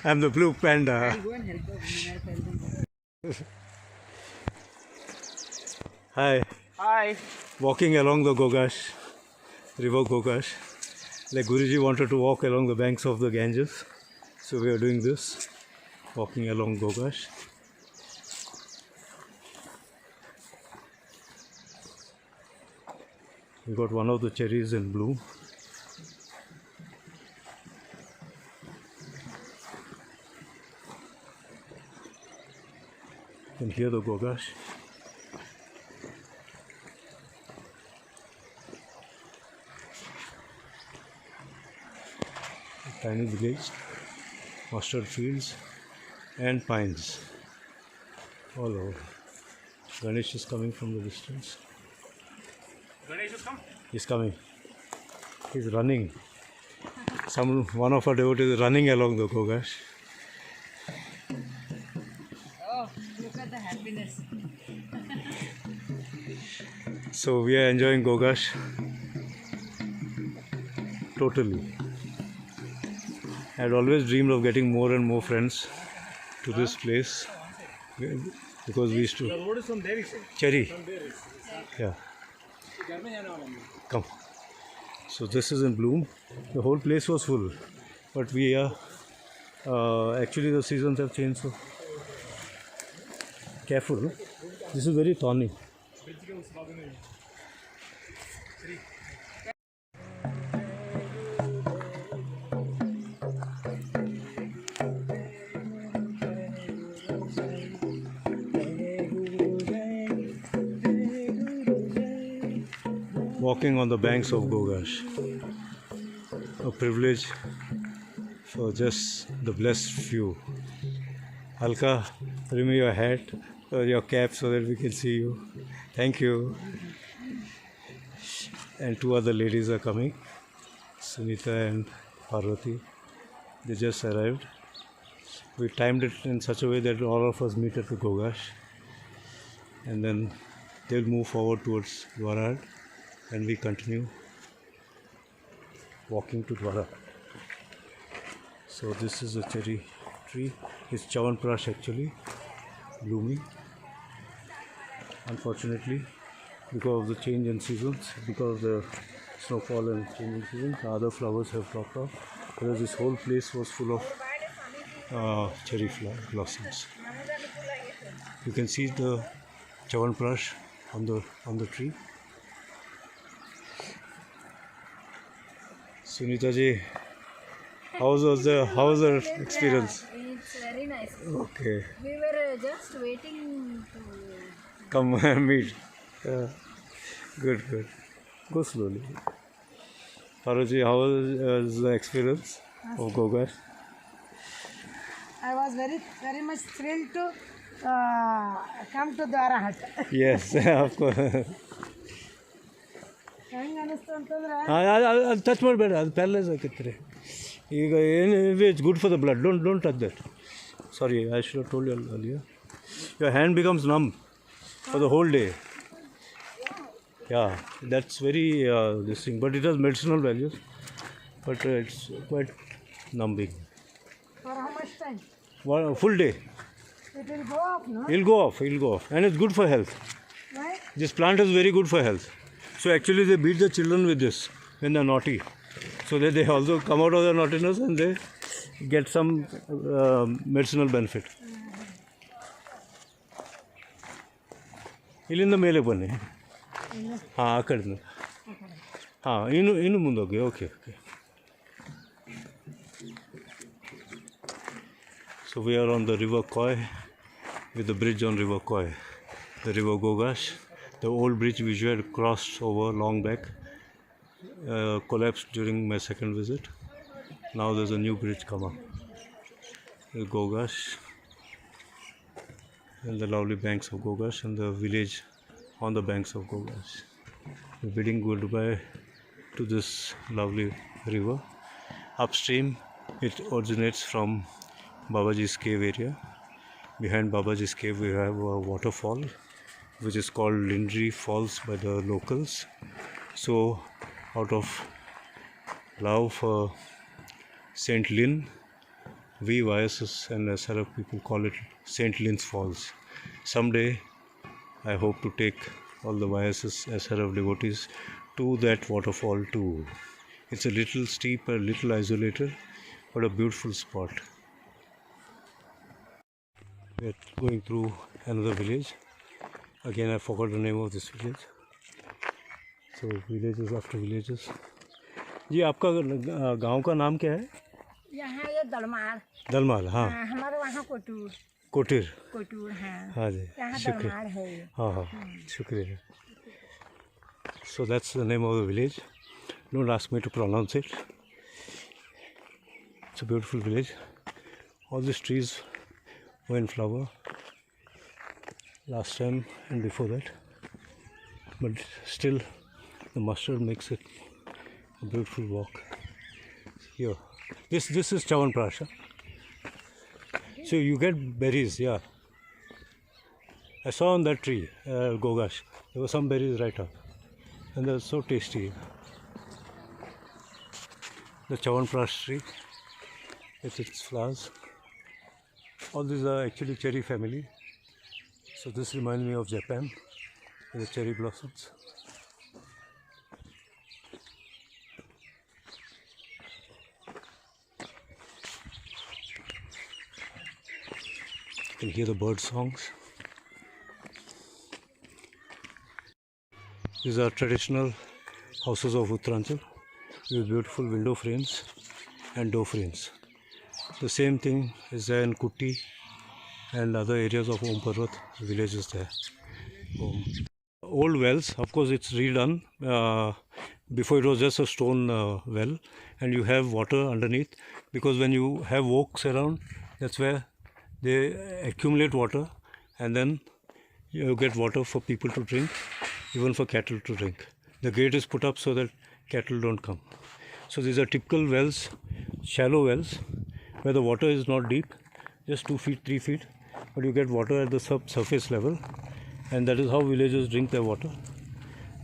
S1: I'm the blue panda.
S6: I'll go and help the women. I'll tell them.
S1: Hi.
S5: Hi.
S1: Walking along the Gogash, river Gogash. Like Guruji wanted to walk along the banks of the Ganges. So we are doing this, walking along Gogash. We got one of the cherries in bloom. You can hear the Gogash. A tiny village, mustard fields and pines all over. Ganesh is coming from the distance.
S4: Ganesh has come.
S1: He's coming. He's running. One of our devotees is running along the Gogash.
S6: Look at the happiness.
S1: So we are enjoying Gogash totally. I had always dreamed of getting more and more friends to this place because we used to.
S3: The road is from there,
S1: Cherry. Yeah. Come. So this is in bloom. The whole place was full, but we are actually the seasons have changed. So careful. This is very thorny. Walking on the banks of Gogash, a privilege for just the blessed few. Alka, remove your hat or your cap so that we can see you. Thank you. And two other ladies are coming, Sunita and Parvati. They just arrived. We timed it in such a way that all of us meet at the Gogash, and then they'll move forward towards Dwarad, and we continue walking to Dwara. So this is a cherry tree. It's Chawanprash actually, blooming. Unfortunately, because of the change in seasons, because of the snowfall and change in seasons, the other flowers have dropped off. Whereas this whole place was full of cherry blossoms. You can see the Chawanprash on the tree. Sunita ji, how was the experience?
S6: It's very nice.
S1: Okay,
S6: We were just waiting to.
S1: come and meet. Good. Go slowly. Parvati, how was the experience of Gogash?
S7: I was very much thrilled to come to Dwara Hut.
S1: Yes, of course.
S7: ಹೆಂಗೆ ಅನಿಸ್ತು ಅಂತಂದ್ರೆ
S1: ಅದು touch ಮಾಡಬೇಡ, ಅದು paralyse ಆಕೈತ್ರಿ ಈಗ. ಏನು it's good for the blood. Don't touch that. Sorry, I should have told you earlier. Your hand becomes numb for the whole day. Yeah, that's very this thing, but it has medicinal values, but it's quite numbing.
S7: for how much time?
S1: Full day.
S7: It will go off, no?
S1: It'll go off, and it's good for health.
S7: Why?
S1: This plant is very good for health. So actually they beat the children with this when they're naughty, so that they also come out of their naughtiness and they get some medicinal benefit. ಇಲ್ಲಿಂದ ಮೇಲೆ ಬನ್ನಿ. ಹಾಂ, ಆ ಕಡೆಯಿಂದ. ಹಾಂ, ಇನ್ನು ಮುಂದೋಗಿ. Okay. So we are on the river Koi, with the bridge on river Koi, the river Gogash. The old bridge which we had crossed over long back collapsed during my second visit. Now there's a new bridge come up. The Gogash and the lovely banks of Gogash and the village on the banks of Gogash. We're bidding goodbye to this lovely river. Upstream, it originates from Babajis Cave area. Behind Babajis Cave we have a waterfall which is called Lindri Falls by the locals. So out of love for Saint Lin, we Vayasis and SRF people call it Saint Lin's Falls. Someday I hope to take all the Vayasis SRF devotees to that waterfall too. It's a little steep, a little isolated, but a beautiful spot. We're going through another village. Again, I forgot the name of this village. So villages after villages. जी, आपका गांव का नाम क्या है?
S7: यहाँ ये दलमाल.
S1: दलमाल. हाँ.
S7: हमारे वहाँ कोटूर.
S1: कोटिर.
S7: हाँ.
S1: हाँ जी.
S7: यहाँ
S1: शुक्रिया.
S7: दलमाल है.
S1: हाँ. शुक्रिया. So that's the name of the village. Don't ask me to pronounce it. It's a beautiful village. All these trees were in flower last time and before that, but still the mustard makes it a beautiful walk. Here, this is Chawanprash. So you get berries, yeah. I saw on that tree, gogash, there were some berries right up, and they're so tasty. The Chawanprash tree with its flowers. All these are actually cherry family. So this reminds me of Japan with the cherry blossoms. You can hear the bird songs. These are traditional houses of Uttarakhand with beautiful window frames and door frames. The same thing is there in Kutti and other areas of Om Parvat villages there. Old wells, of course it's redone. Before it was just a stone well, and you have water underneath, because when you have oaks around, that's where they accumulate water, and then you get water for people to drink, even for cattle to drink. The gate is put up so that cattle don't come. So these are typical wells, shallow wells, where the water is not deep, just 2 feet, 3 feet, but you get water at the subsurface level, and that is how villagers drink their water.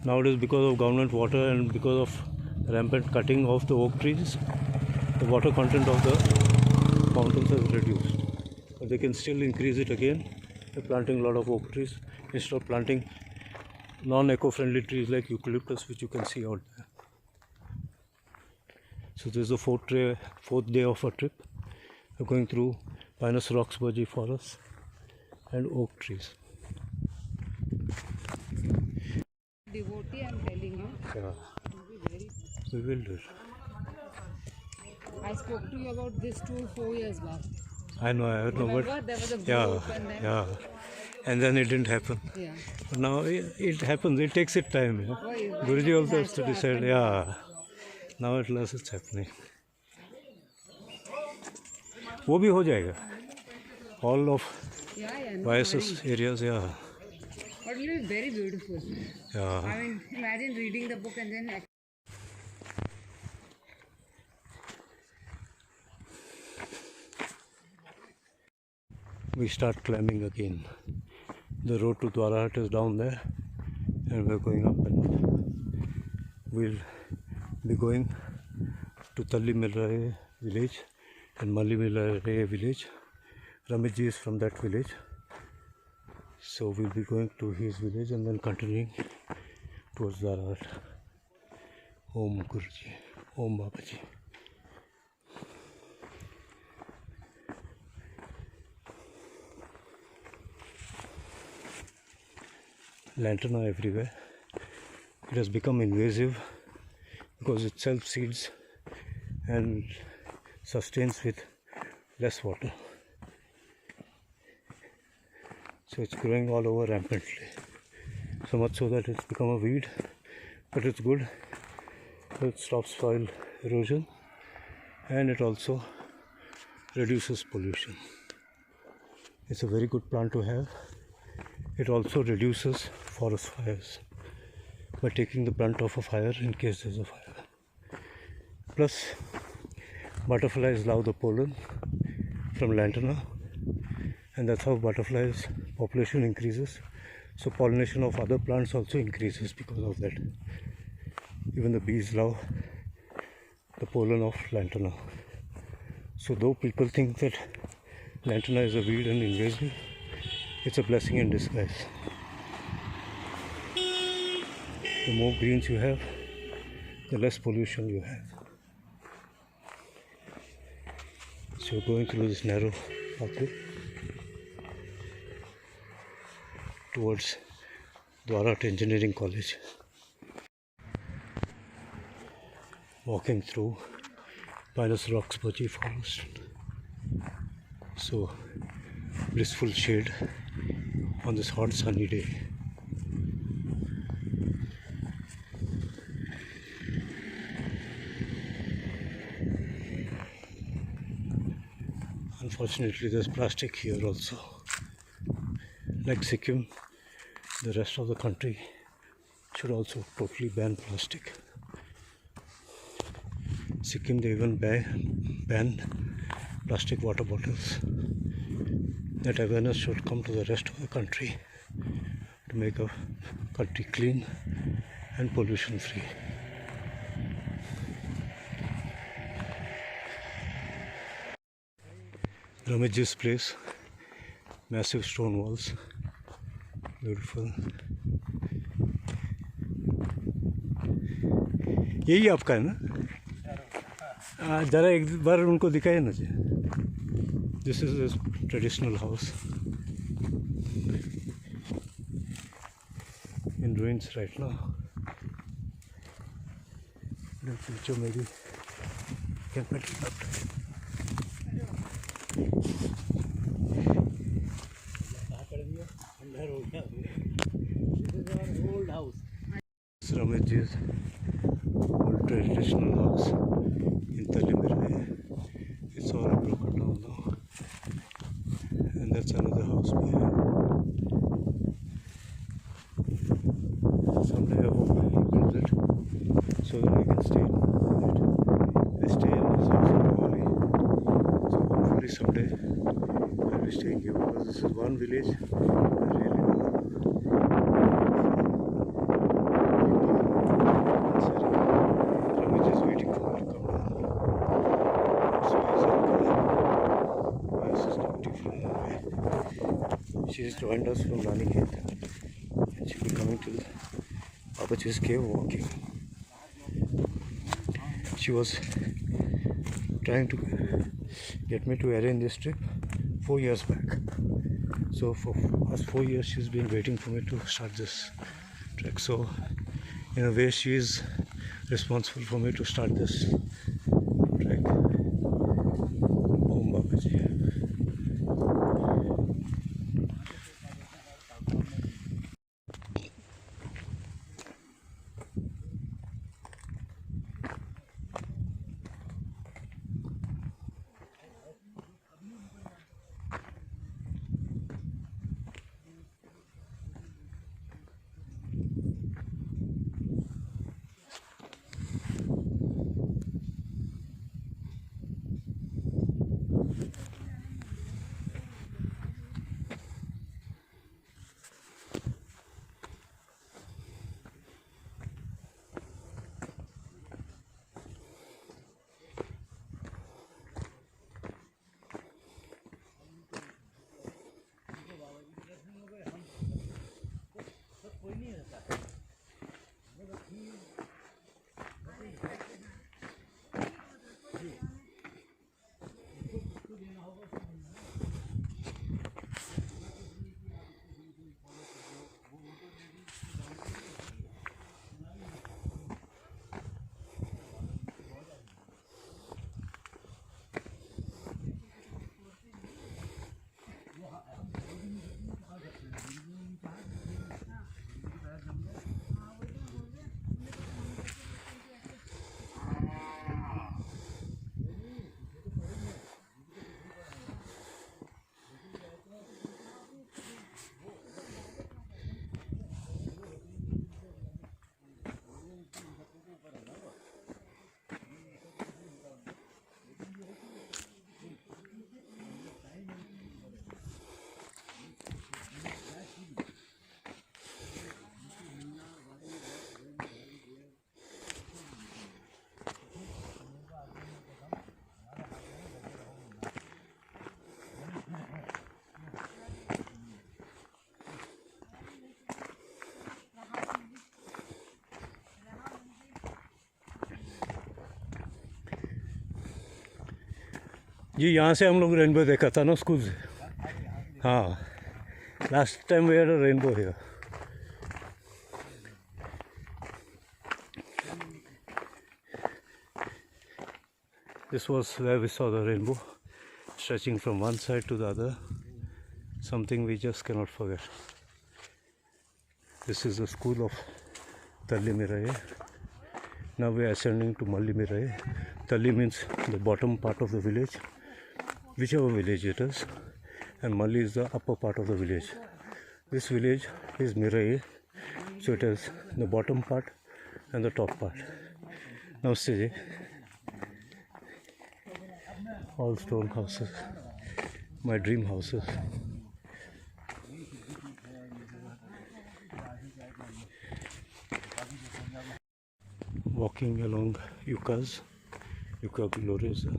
S1: Nowadays, because of government water and because of rampant cutting of the oak trees, the water content of the mountains has reduced. But they can still increase it again by planting a lot of oak trees instead of planting non-eco-friendly trees like eucalyptus, which you can see out there. So this is the fourth day of our trip. We're going through Pinus Roxburgh forest and oak trees.
S6: Devotee, I'm telling you.
S1: Yeah. We will do it.
S6: I spoke to you about this tour 4 years back.
S1: I know,
S6: Remember?
S1: but
S6: There was a
S1: yeah,
S6: group and then...
S1: yeah. And then it didn't happen.
S6: Yeah.
S1: But now it happens. It takes its time. Yeah.
S6: Why?
S1: Guruji also has to
S6: It has to
S1: decide.
S6: happen.
S1: Yeah. Now at last it's happening. वो भी हो जाएगा. All of
S6: Yeah, no
S1: biases
S6: worry.
S1: areas, yeah.
S6: But it will be very beautiful.
S1: Yeah.
S6: I mean, imagine reading the book and then...
S1: We start climbing again. The road to Dwarahat is down there, and we're going up and up. We'll be going to Talli Milrahe village and Malli Milrahe village. Ramiji is from that village, so we'll be going to his village and then continuing towards Dwarahat. Om Guruji, Om Babaji. Lantana everywhere. It has become invasive because it self-seeds and sustains with less water. So it's growing all over rampantly. So much so that it's become a weed, but it's good. It stops soil erosion and it also reduces pollution. It's a very good plant to have. It also reduces forest fires by taking the brunt of a fire in case there's a fire. Plus, butterflies love the pollen from lantana, and that's how butterflies population increases. So pollination of other plants also increases because of that. Even the bees love the pollen of lantana. So though people think that lantana is a weed and invasive, it's a blessing in disguise. The more greens you have, the less pollution you have. So we're going through this narrow pathway towards Dwarahat Engineering College. Walking through Pinus Roxburgh forest. So blissful shade on this hot sunny day. Unfortunately, there's plastic here also. Like Sikkim, the rest of the country should also totally ban plastic. Sikkim, they even ban plastic water bottles. That awareness should come to the rest of the country. to make a country clean and pollution free. Babaji'S place, massive stone walls, beautiful. यही आपका है ना? जरा एक बार उनको दिखाइए ना जी. This is a traditional house in ruins right now. In the future maybe can put it up. This is Rameshji's old traditional house in Talimir. It's all broken down now. And that's another house behind. Someday I hope he builds it so that we can stay in it. I stay in this house in Bali. So hopefully someday I'll be staying here because this is one village I really love. Rameshji is waiting for me to come down. So he's in my assistant from Mumbai. She's joined us from Ranikhet and she'll be coming to the Babajis Cave walking. She was trying to get me to arrange this trip 4 years back. So for past 4 years she's been waiting for me to start this trek. So in a way she is responsible for me to start this trek. Om Babaji. जी यहाँ से हम लोग rainbow देखा था ना school से. हाँ, last time we had a rainbow here. This was where we saw the rainbow stretching from one side to the other. Something we just cannot forget. This is the school of Tallimiraye. Now we are ascending to Mallimiraye. Talli means the bottom part of the village, whichever village it is, and Malli is the upper part of the village. This village is Miraye, so it is the bottom part and the top part. Now see, all stone houses, my dream houses. walking along Yucca Gloriosa.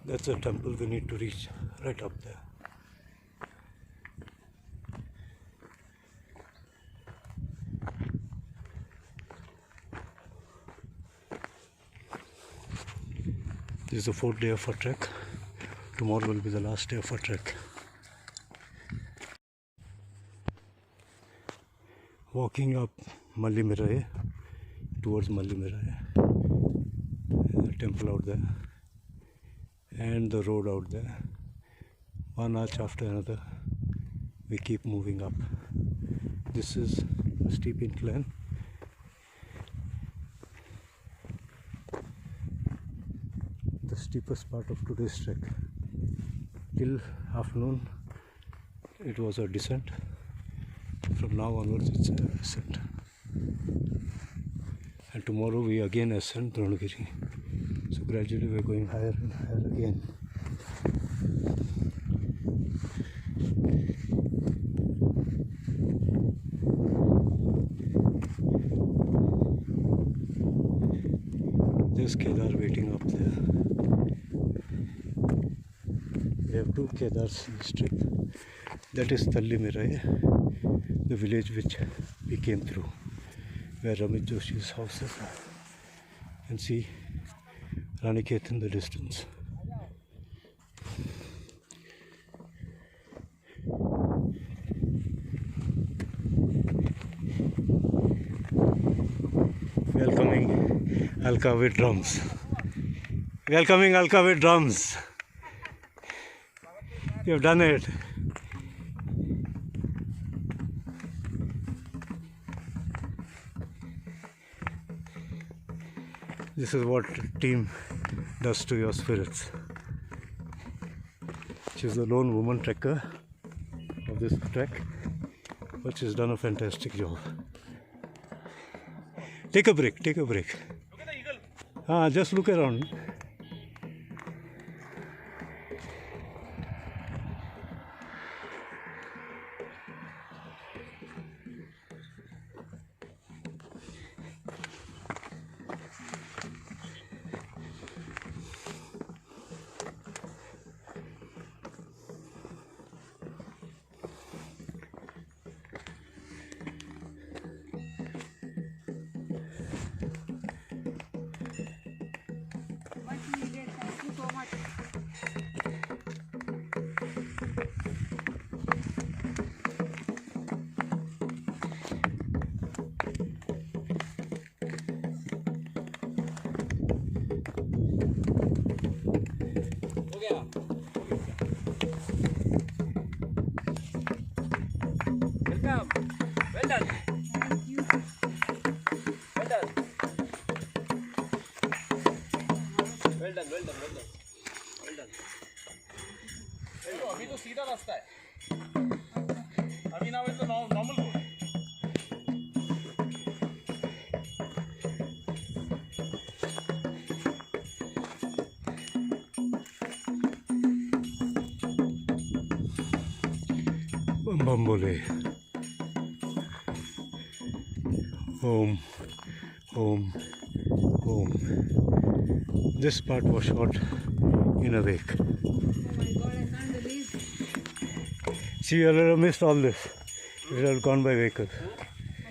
S1: That's a temple we need to reach right up there. This is the 4th day of our trek. Tomorrow will be the last day of our trek. Walking up Mallimirae towards Mallimirae, the temple out there, and the road out there. One arch after another, we keep moving up. This is a steep incline. The steepest part of today's trek. Till afternoon, it was a descent. From now onwards, it's an ascent. And tomorrow we again ascend Dronagiri. So gradually we're going higher and higher again. There's Kedar waiting up there. We have 2 Kedars in this trip. That is Tallimirai, the village which we came through, where Ramit Joshi's house is. And see Ranikhet in the distance. Welcoming Alka with drums. Welcoming Alka with drums. You've done it. This is what team does to your spirits. She's the lone woman trekker of this trek, but she's done a fantastic job. Take a break, take a break.
S3: Look at the eagle.
S1: Just look around.
S6: Thank you so much.
S5: Welcome. Well done.
S6: Thank you.
S5: Well done. Well done. Well done. Well done. Well done. देखो अभी तो सीधा रास्ता है. अभी now is the normal road.
S1: Bum bum bole. Om, om, om. This part was shot in a wake.
S6: Oh my God, I can't believe.
S1: See, you would have missed all this. It would have gone by vehicle.
S6: I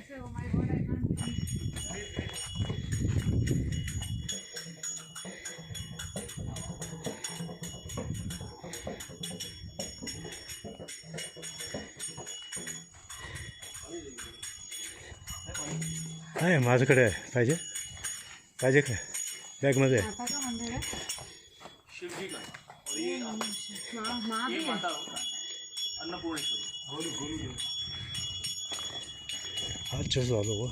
S6: said, oh my God, I can't believe.
S1: आहे माझ्याकडे आहे पाहिजे पाहिजे काय बॅगमध्ये आहे
S6: माता का मंदिर है?
S5: शिव जी का और ये
S6: माँ भी
S5: ये
S6: है.
S5: माता अन्नपूर्णेश्वरी.
S1: अच्छा झालं व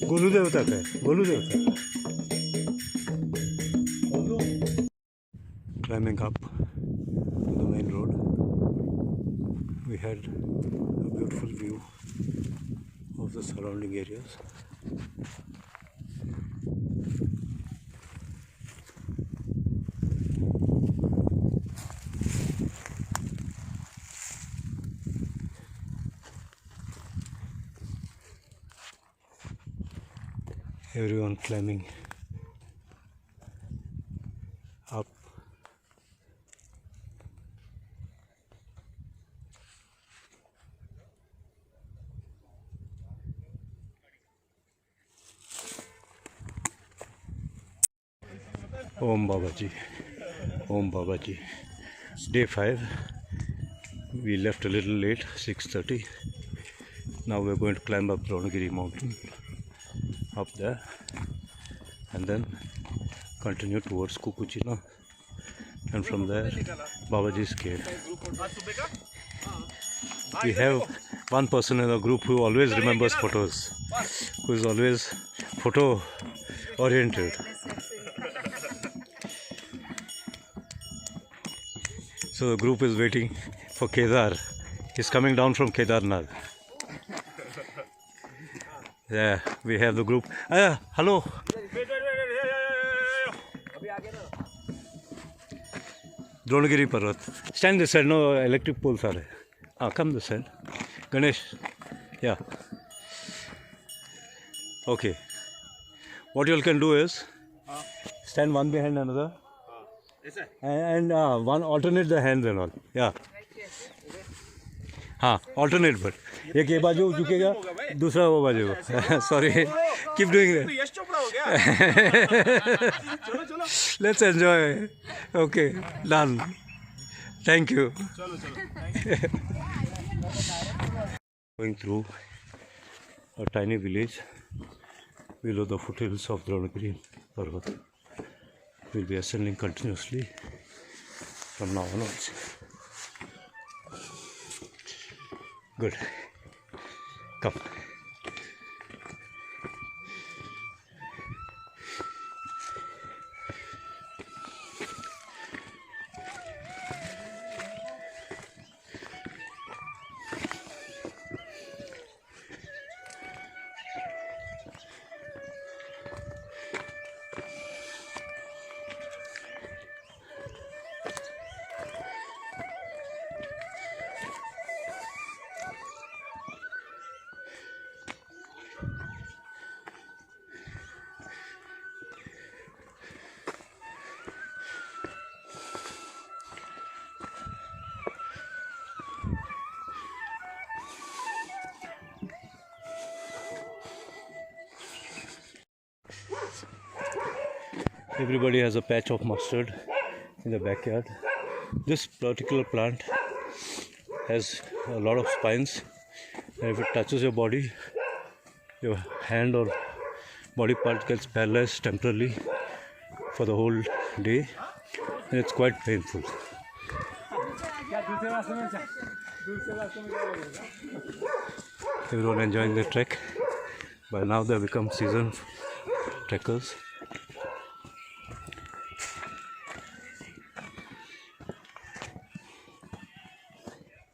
S1: गोलूदेवता काय गोलूदेवता climbing up to the main road. We had a beautiful view of the surrounding areas. Everyone climbing up. Om Babaji, Om Babaji. Day 5. We left a little late, 6:30. Now we're going to climb up Dronagiri mountain, up there, and then continue towards Kukuchina, and from there Babajis Cave. We have one person in the group who always remembers photos, who is always photo oriented. So the group is waiting for Kedar. He's coming down from Kedarnath. Yeah, we have the group. Hello. Dronagiri Parvat. Stand this side, no electric poles are there. Come this side. Ganesh. Yeah. Okay. What you all can do is stand one behind another. And one alternate the hands and all. Yeah. हाँ alternate but एक ये बाजू झुकेगा दूसरा वो बाजू sorry keep doing that let's enjoy okay done thank you going through a tiny village below the foothills of Dronagiri Parvat. We'll be ascending continuously from now onwards. Good. Come. Everybody has a patch of mustard in the backyard. This particular plant has a lot of spines, and if it touches your body, your hand or body part gets paralyzed temporarily for the whole day, and it's quite painful. Everyone enjoying the trek. By now they have become seasoned trekkers.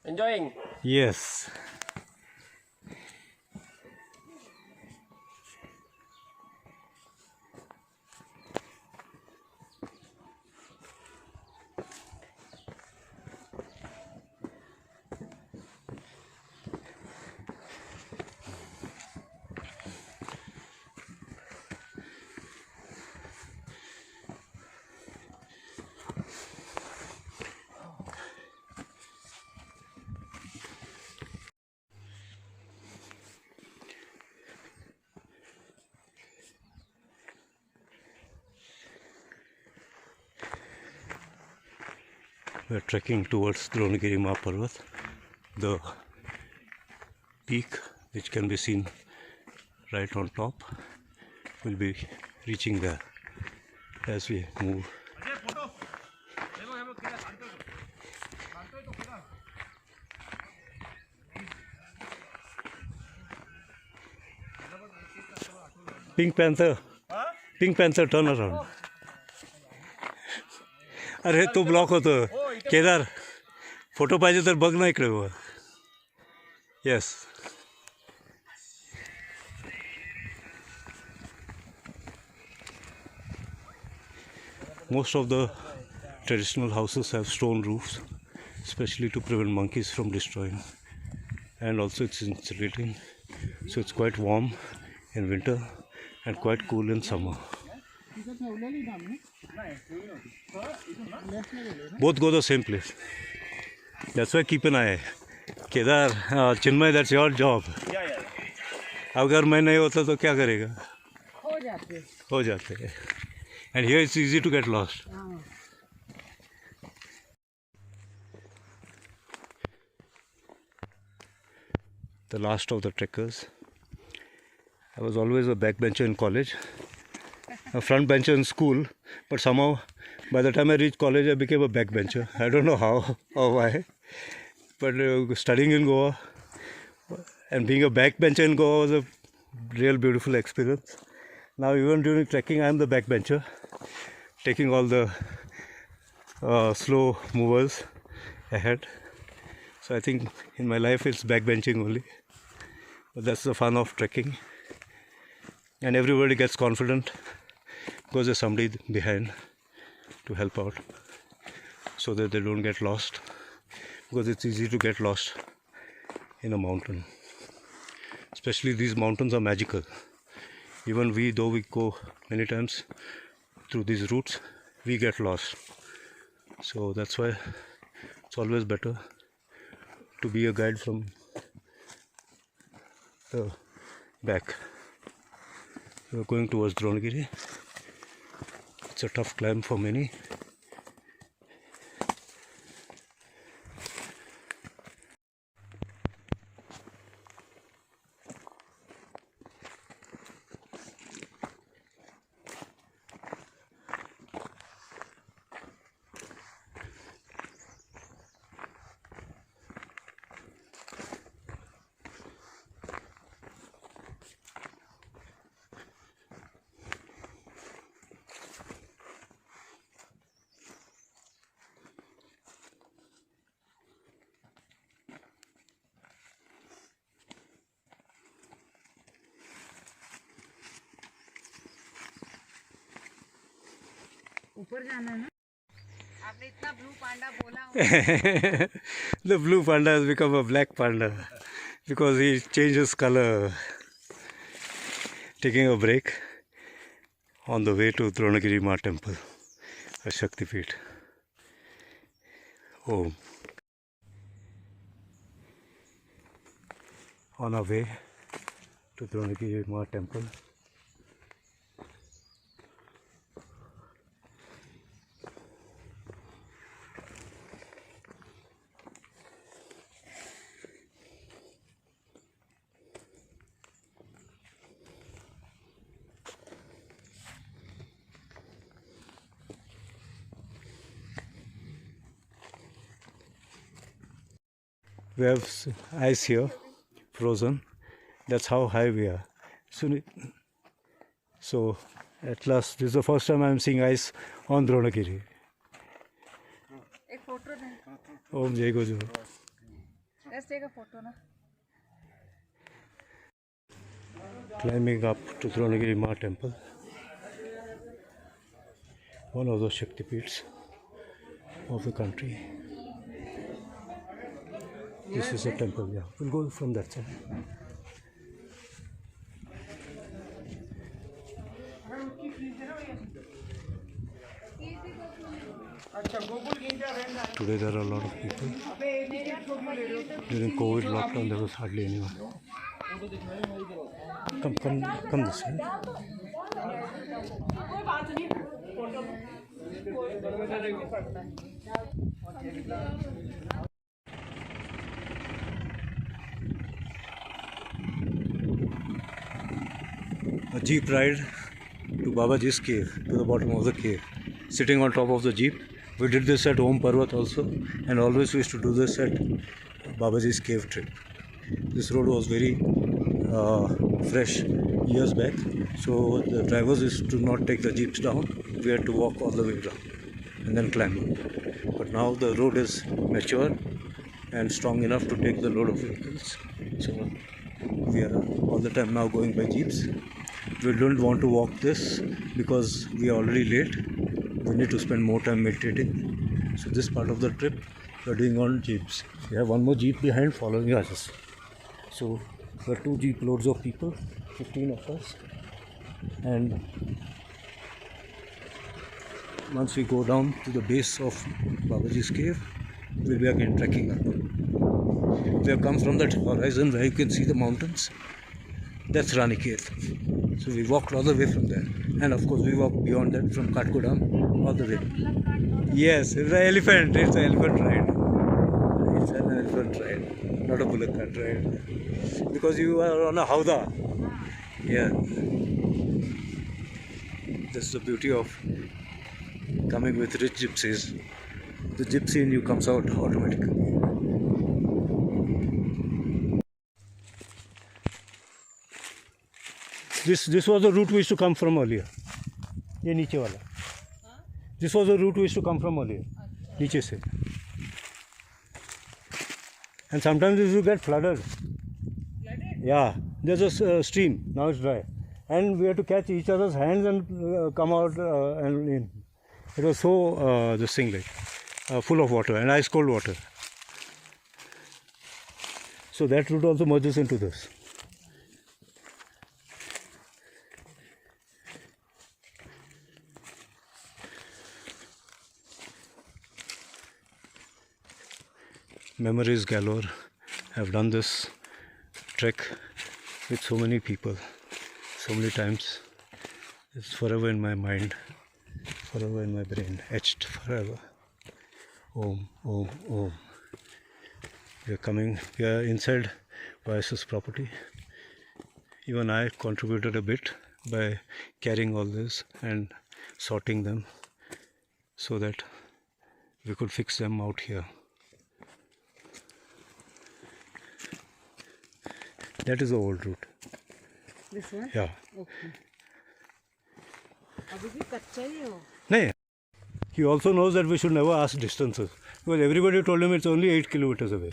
S5: Enjoying?
S1: Yes. We are trekking towards Dronagiri Parvat. The peak, which can be seen right on top, will be reaching there as we move. Pink Panther, Pink Panther, turn around. अरे तो block होतो Kedar photo पाहिजे तर बघ ना इकडे yes. Most of the traditional houses have stone roofs, especially to prevent monkeys from destroying, and also it's insulating, so it's quite warm in winter and quite cool in summer. Both go the same place. That's why keep an eye. Kedar, Chinmay, that's your job. अगर मैं नहीं होता तो क्या करेगा? हो जाते हैं. And here it's easy to get lost. The last of the trekkers. I was always a backbencher in college, a front bencher in school, but somehow by the time I reached college I became a backbencher. I don't know how or why, but studying in Goa and being a backbencher in Goa was a real beautiful experience. Now even during trekking I am the backbencher, taking all the slow movers ahead. So I think in my life it's backbenching only, but that's the fun of trekking. And everybody gets confident because there's somebody behind to help out so that they don't get lost, because it's easy to get lost in a mountain. Especially these mountains are magical. Even we, though we go many times through these routes, we get lost. So that's why it's always better to be a guide from the back. We are going towards Dronagiri. It's a tough climb for many.
S6: ऊपर जाना है ना. आपने इतना blue पांडा बोला.
S1: The blue panda has become a black panda because he changes color. Taking a break on the way to Dronagiri Ma temple, a Shakti Peeth. Om. On our way to Dronagiri Ma temple. We have ice here, frozen. That's how high we are. So at last, this is the first time I am seeing ice on Dronagiri.
S6: एक photo they.
S1: Om Jai Guru.
S6: Let's take a photo ना.
S1: Climbing up to Dronagiri Ma temple, one of the Shakti Peeths of the country. This is a temple, yeah. We'll go from that side. Today there are a lot of people. During COVID lockdown there was hardly anyone. Come this way. A jeep ride to Babajis Cave, to the bottom of the cave. Sitting on top of the jeep. We did this at Om Parvat also, and always we used to do this at Babajis Cave trip. This road was very fresh years back, so the drivers used to not take the jeeps down. We had to walk all the way down and then climb up. But now the road is mature and strong enough to take the load of vehicles. So we are all the time now going by jeeps. We don't want to walk this because we are already late. We need to spend more time meditating. So this part of the trip we are doing on jeeps. We have one more jeep behind following us. So there are 2 jeep loads of people, 15 of us. And once we go down to the base of Babajis Cave, we'll be again trekking up. We have come from that horizon where you can see the mountains. That's Rani Cave. So we walked all the way from there. And of course we walked beyond that from Kathgodam all the way. Yes, it's an elephant. It's an elephant ride. It's an elephant ride, not a bullock cart ride. Because you are on a howdah. Yeah. That's the beauty of coming with rich gypsies. The gypsy in you comes out automatically. This was the route we used to come from earlier. ये नीचे वाला. This was the route we used to come from earlier. नीचे से. And sometimes it will get flooded. Yeah, there's a stream. Now it's dry, and we had to catch each other's hands and come out and in. It was so this thing like full of water and ice cold water. So that route also merges into this. Memories galore. I've done this trek with so many people, so many times. It's forever in my mind, forever in my brain, etched forever. Om, Om, Om. We are inside Babajis' property. Even I contributed a bit by carrying all this and sorting them so that we could fix them out here. That is the old route.
S6: This one?
S1: Yeah.
S6: Okay. अभी भी कच्चा ही हो.
S1: No. He also knows that we should never ask distances because everybody told him it's only 8 kilometers away.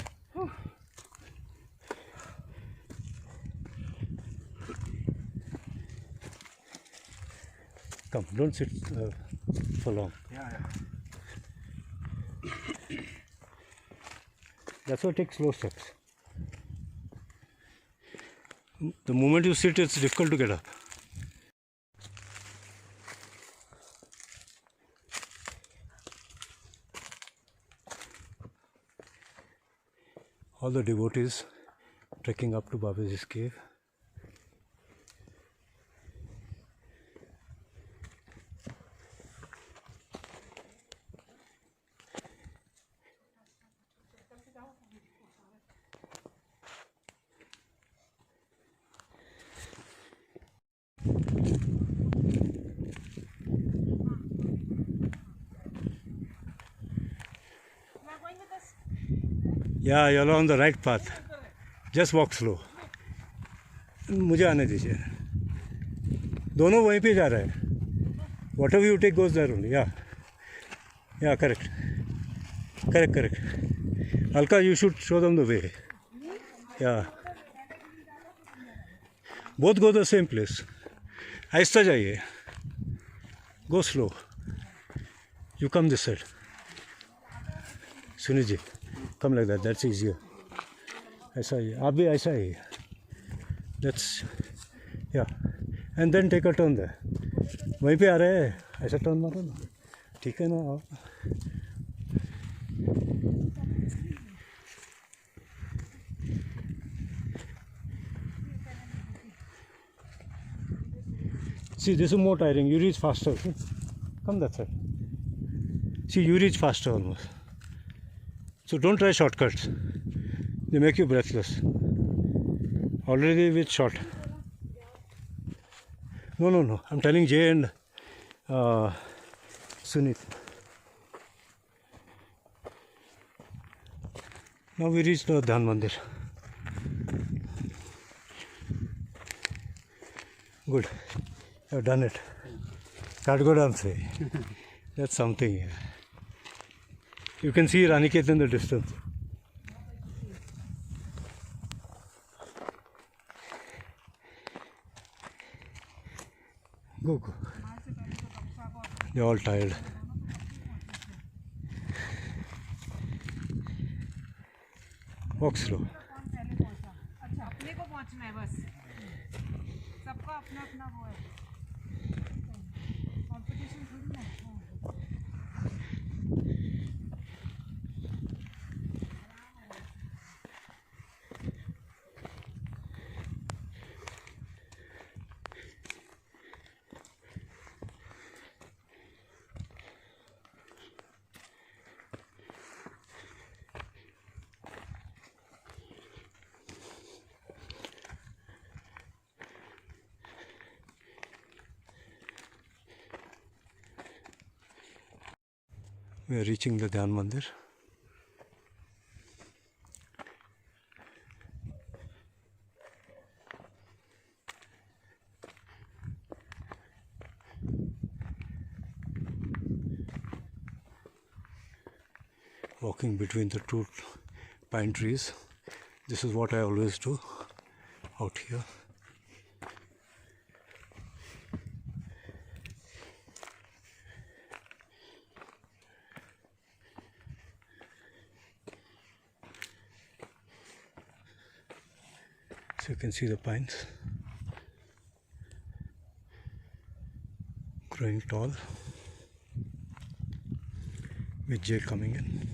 S1: Come, don't sit for long.
S3: Yeah.
S1: That's why take slow steps. The moment you sit, it's difficult to get up. All the devotees trekking up to Babajis Cave. Yeah, you're on the right path. Just walk slow. मुझे आने दीजिए. दोनों वहीं पे जा रहे हैं. Whatever you take goes there only. Yeah, correct. Alka, you should show them the way. Yeah. Both go the same place. आहिस्ता जाइए. Go slow. You come this side. Sunil ji. Come like that, that's easier. ऐसा ही, आप भी ऐसा ही. That's, yeah. And then take a turn there. वहीं पे आ रहे हैं, ऐसा turn मारो ना. ठीक है ना आप. See, this is more tiring. You reach faster. See? Come that side. See, you reach faster almost. So don't try shortcuts. They make you breathless. Already with short. No. I'm telling Jay and Sunit. Now we reached the Dhyan Mandir. Good. I've done it. Kathgodam Station. That's something here. You can see Raniket in the distance. Go. They're all tired. Walk slow.
S6: अच्छा अपने को पहुंचना है बस. सबका अपना अपना वो है.
S1: We are reaching the Dhyan Mandir. Walking between the two pine trees. This is what I always do out here. So you can see the pines growing tall with jay coming in.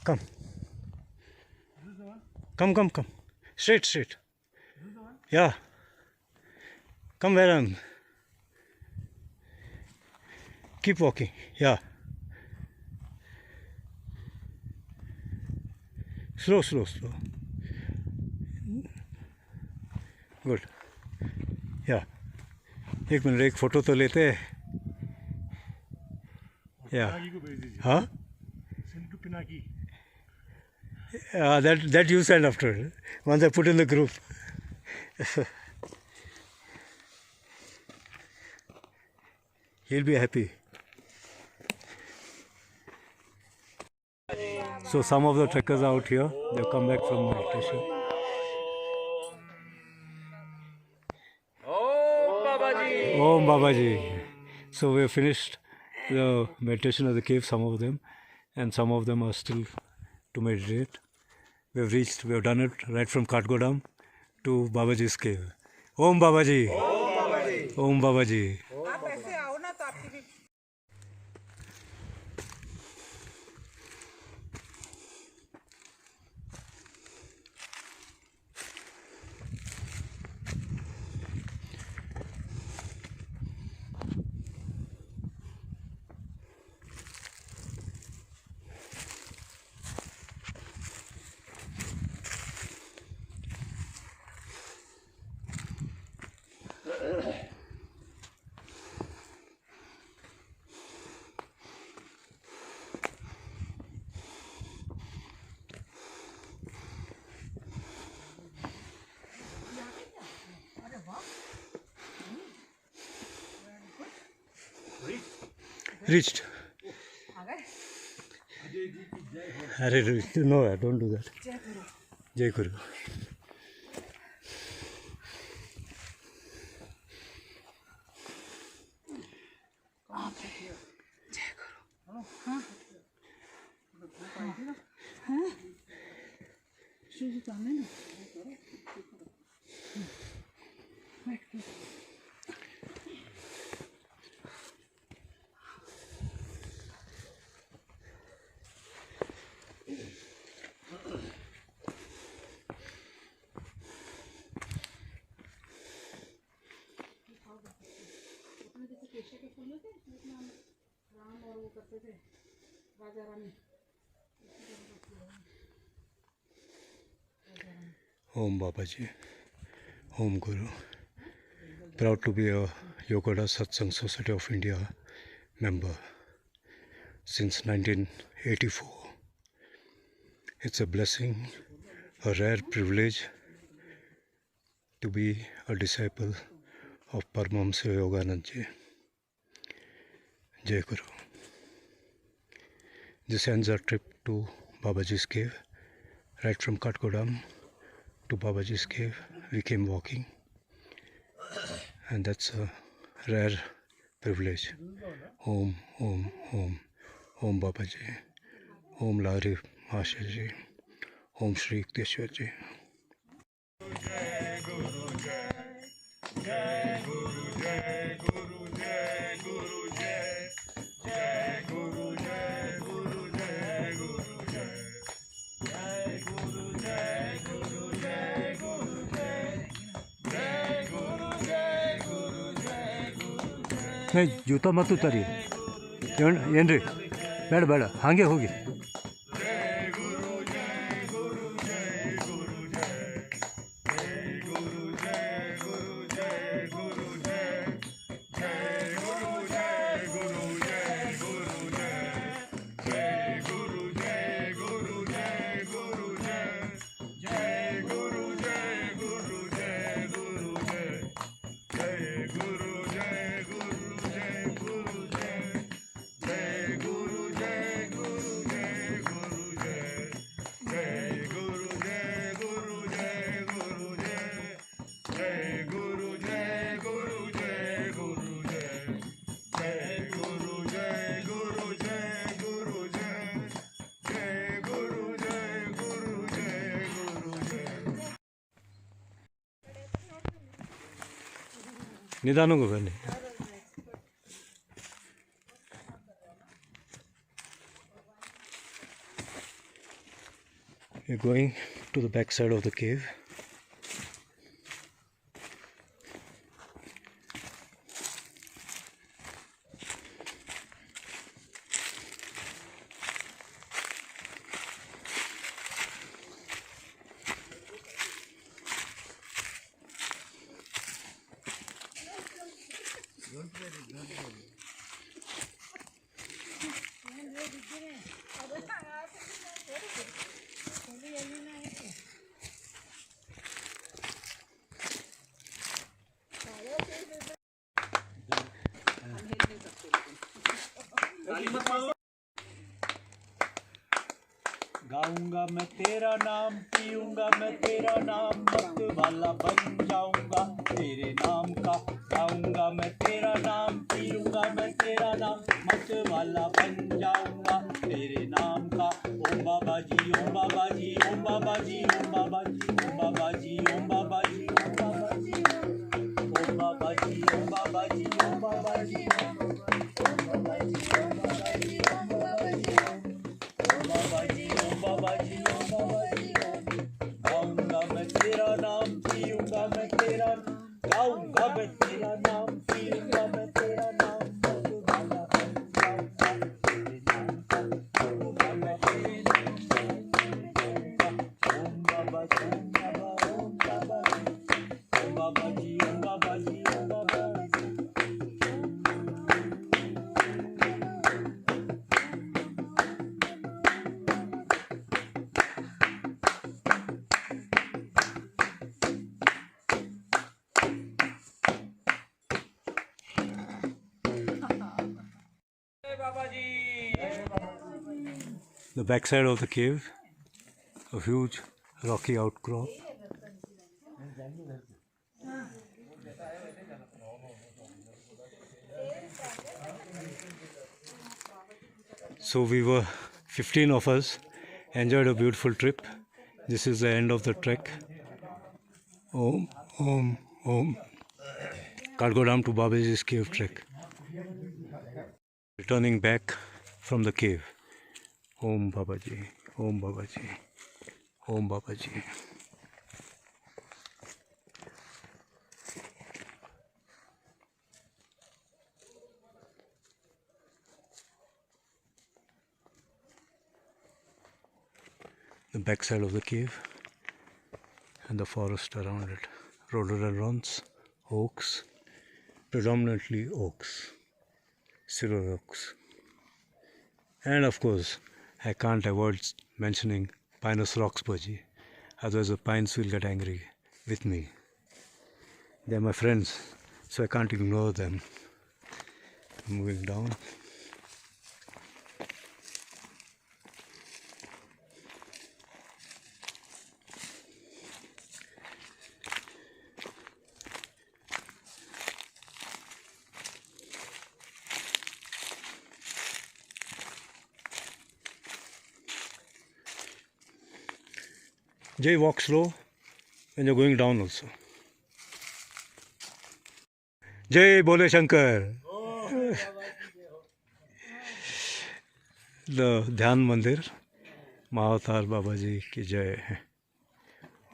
S1: Come. Come. Straight. Yeah. Come where I am. Keep walking. Yeah. Slow. Good. Yeah. एक minute एक photo तो लेते हैं. Yeah. Huh? That you send after. Once I put in the group. He'll be happy. So some of the trekkers are out here. They've come back from meditation. Om Babaji. So we have finished the meditation of the cave, some of them, and some of them are still to meditate. We have done it right from Kathgodam to Babajis Cave. Om Babaji. Om Babaji. Reached. No, don't do that. Jai Guru. Om Babaji, Om Guru. Proud to be a Yoga Satsang Society of India member since 1984. It's a blessing, a rare privilege to be a disciple of Paramahansa Yoganandaji. Jai Guru. This ends our trip to Babajis Cave. Right from Kathgodam to Babajis Cave, we came walking, and that's a rare privilege. Om Babaji, Om Lari Mashaji, Om Shri Yukteswarji. नहीं जूता मत उतारिए ಏನ್ರಿ ಬೇಡ ಹಾಗೆ ಹೋಗಿ निदानों को बने. We're going to the back side of the cave.
S3: गाऊंगा मैं तेरा नाम, पीऊंगा मैं तेरा नाम, मत वाला बन जाऊंगा तेरे नाम का. गाऊंगा मैं तेरा नाम, पीऊंगा मैं तेरा नाम, मत वाला बन जाऊंगा तेरे नाम का. ओम बाबा जी, ओम बाबा जी, ओम बाबा जी, ओम बाबा जी, ओम बाबा जी, ओम बाबा जी, ओम बाबा जी, ओम बाबा जी, ओम बाबा जी, ओम बाबा जी, बाबा जी, ओम बाबा जी. गाऊंगा मैं तेरा नाम, पीऊंगा मैं तेरा नाम, गाऊंगा मैं तेरा नाम, पीऊंगा मैं तेरा नाम, मत वाला बन जाऊंगा तेरे नाम का. गाऊंगा मैं तेरे नाम, ओम बाबा जी, ओम बाबा, ओम बाबा जी, ओम बाबा जी, ओम बाबा जी, ओम बाबा जी.
S1: The backside of the cave, a huge rocky outcrop. So we were 15 of us, enjoyed a beautiful trip. This is the end of the trek. Om, Om, Om. Kathgodam to Babajis Cave trek. Returning back from the cave. Om Babaji, Om Babaji, Om Babaji. The backside of the cave and the forest around it. Rhododendrons, oaks, predominantly oaks, silver oaks. And of course, I can't avoid mentioning Pinus Roxburgh, otherwise the pines will get angry with me. They're my friends, so I can't ignore them. Moving down. Jay, walk slow when you're going down also. Jai Bole Shankar. The Dhyan Mandir, Mahaavatar Babaji ki jai.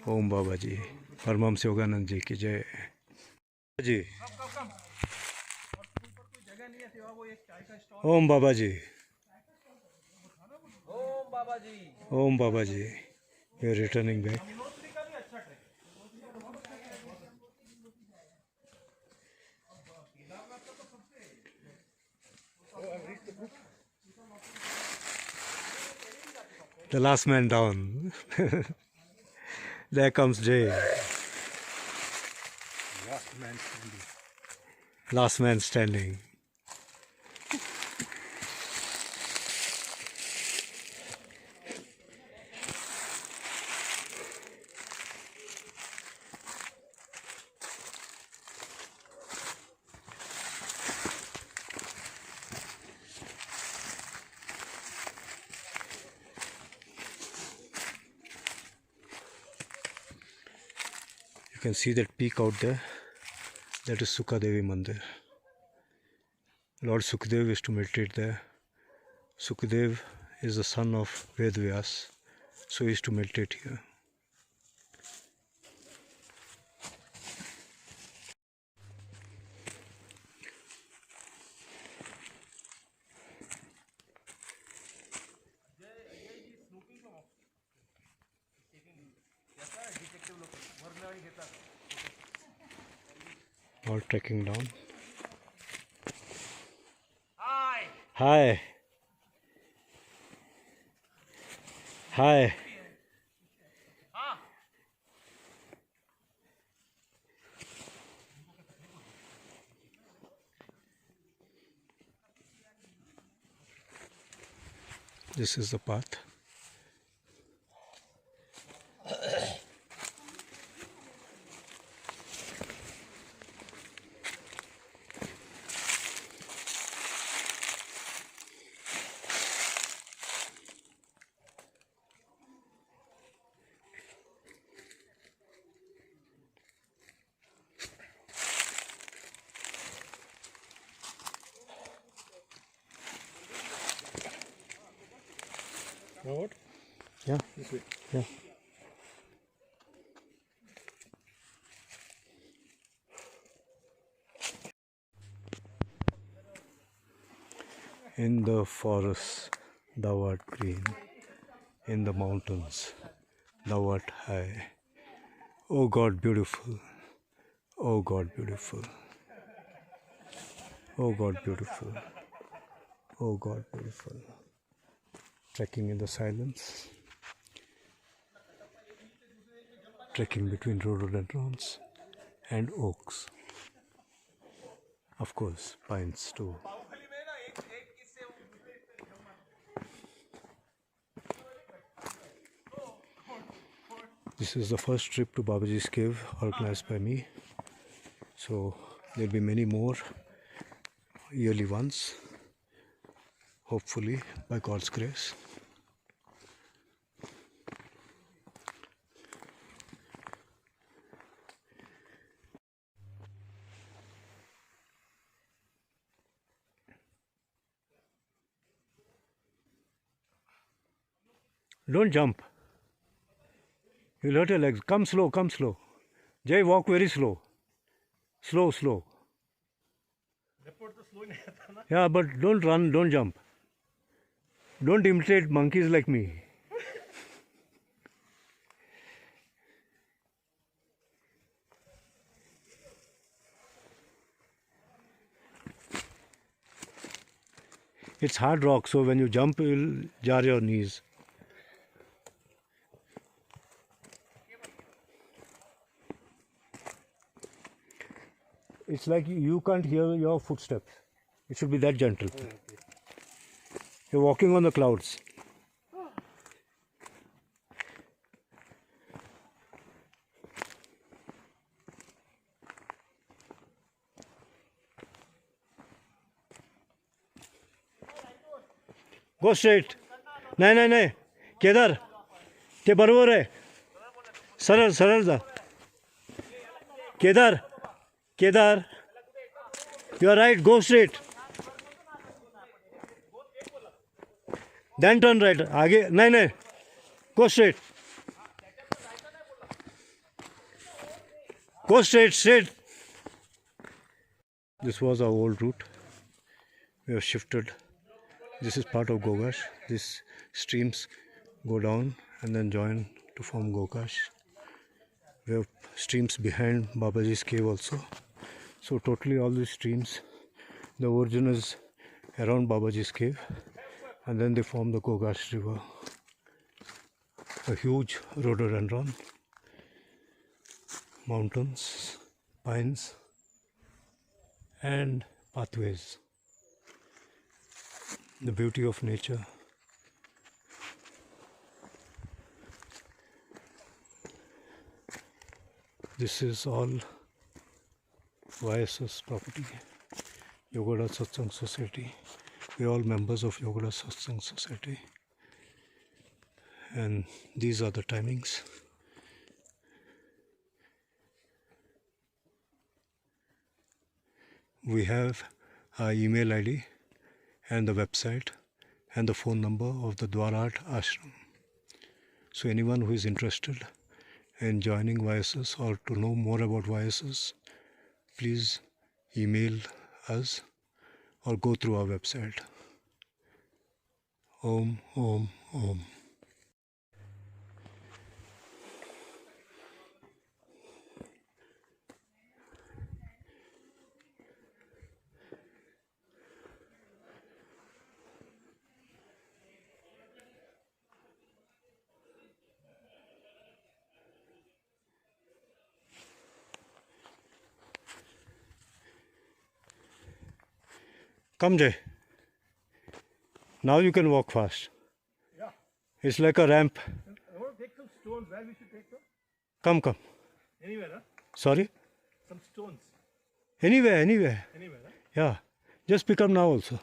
S1: Om Babaji, Paramahansa Yoganandaji ki jai. Babaji. Om Babaji. Om Babaji. We are returning back. The last man down. There comes Jay.
S3: Last man standing.
S1: Last man standing. You can see that peak out there, That is Sukadevi Mandir. Lord Sukadev is to meditate there. Sukadev is the son of Vedvyas, so he is to meditate here. All trekking down. Hi. Hi. Hi. This is the path.
S5: Now what?
S1: Yeah.
S5: This way.
S1: Yeah. In the forests thou art green, in the mountains thou art high. O God beautiful, O God beautiful, O God beautiful, O God beautiful. Trekking in the silence, trekking between rhododendrons and oaks. Of course, pines too. This is the first trip to Babajis Cave organized by me. So there'll be many more yearly ones, hopefully by God's grace. Don't jump. You'll hurt your legs. Come slow, come slow. Jay, walk very slow. Slow, slow. Yeah, but don't run, don't jump. Don't imitate monkeys like me. It's hard rock, so when you jump, you'll jar your knees. It's like you can't hear your footsteps. It should be that gentle. You're walking on the clouds. Go straight. नहीं नहीं नहीं केदार ते बरोबर आहे सरळ सरळ जा Kedar Kedar you are right, go straight, then turn right. आगे नहीं नहीं go straight, go straight, straight. This was our old route. We have shifted. This is part of Gogash. These streams go down and then join to form Gogash. We have streams behind Babajis Cave also. So totally all these streams, the origin is around Babajis Cave and then they form the Gogash river. A huge rhododendron, mountains, pines and pathways. The beauty of nature. This is all YSS property, Yogoda Satsang Society. We are all members of Yogoda Satsang Society. And these are the timings. we have our email ID and the website and the phone number of the Dwarat Ashram. So anyone who is interested in joining YSS or to know more about YSS, please email us or go through our website. Om, Om, Om. Come, Jay. Now you can walk fast.
S5: Yeah.
S1: It's like a ramp.
S5: I want to take some stones. Where we should take them?
S1: Come, come.
S5: Anywhere, huh?
S1: Sorry?
S5: Some stones.
S1: Anywhere, anywhere.
S5: Anywhere, huh?
S1: Yeah. Just pick up now also.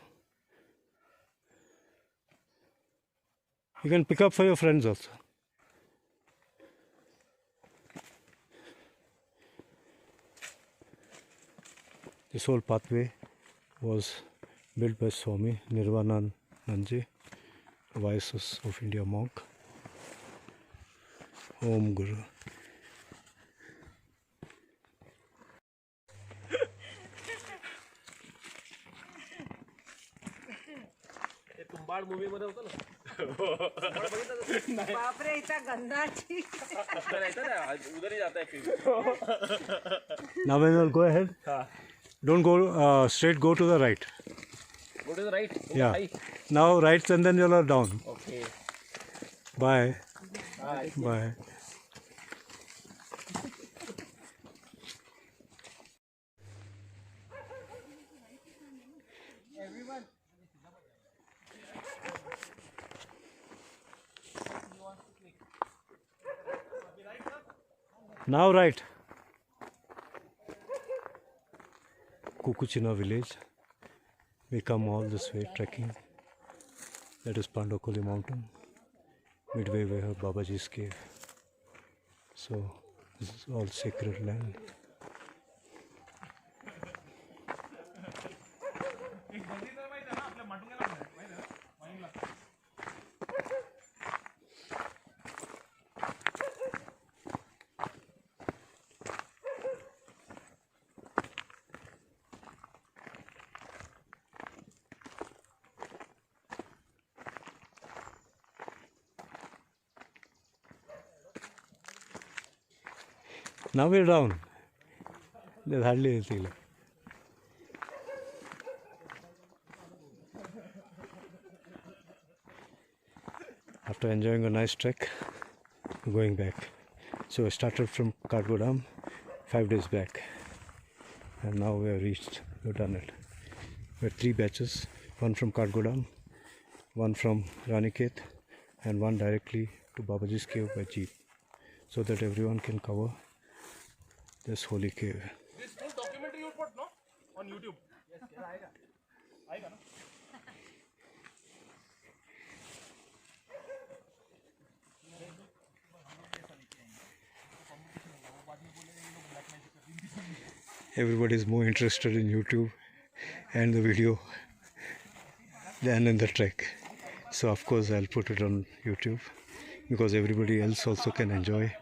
S1: You can pick up for your friends also. This whole pathway was built by Swami Nirvanandaji, YSS of India monk. Om Guru.
S5: Tumbbad movie मध्ये होतं ना
S6: बापरे इतना गंदा चीज
S5: रहता ना उधर ही जाता है फिर
S1: Now when you'll go ahead, don't go straight, go to the right.
S5: go to the right.
S1: Yeah. Now right and then you'll down.
S5: Okay.
S1: Bye.
S5: Bye.
S1: Bye. Now right. Kukuchina village. We come all this way trekking. That is Pandokoli mountain. Midway we have Babajis Cave. So this is all sacred land. Now we're down. There's hardly anything left. After enjoying a nice trek, we're going back. So I started from Kathgodam 5 days back. And now we have reached, we've done it. We had 3 batches, one from Kathgodam, one from Raniket, and one directly to Babajis Cave by jeep, so that everyone can cover this holy cave.
S5: This full documentary you put no on YouTube. Yes, आएगा. आएगा ना.
S1: Everybody is more interested in YouTube and the video than in the trek. So of course I'll put it on YouTube because everybody else also can enjoy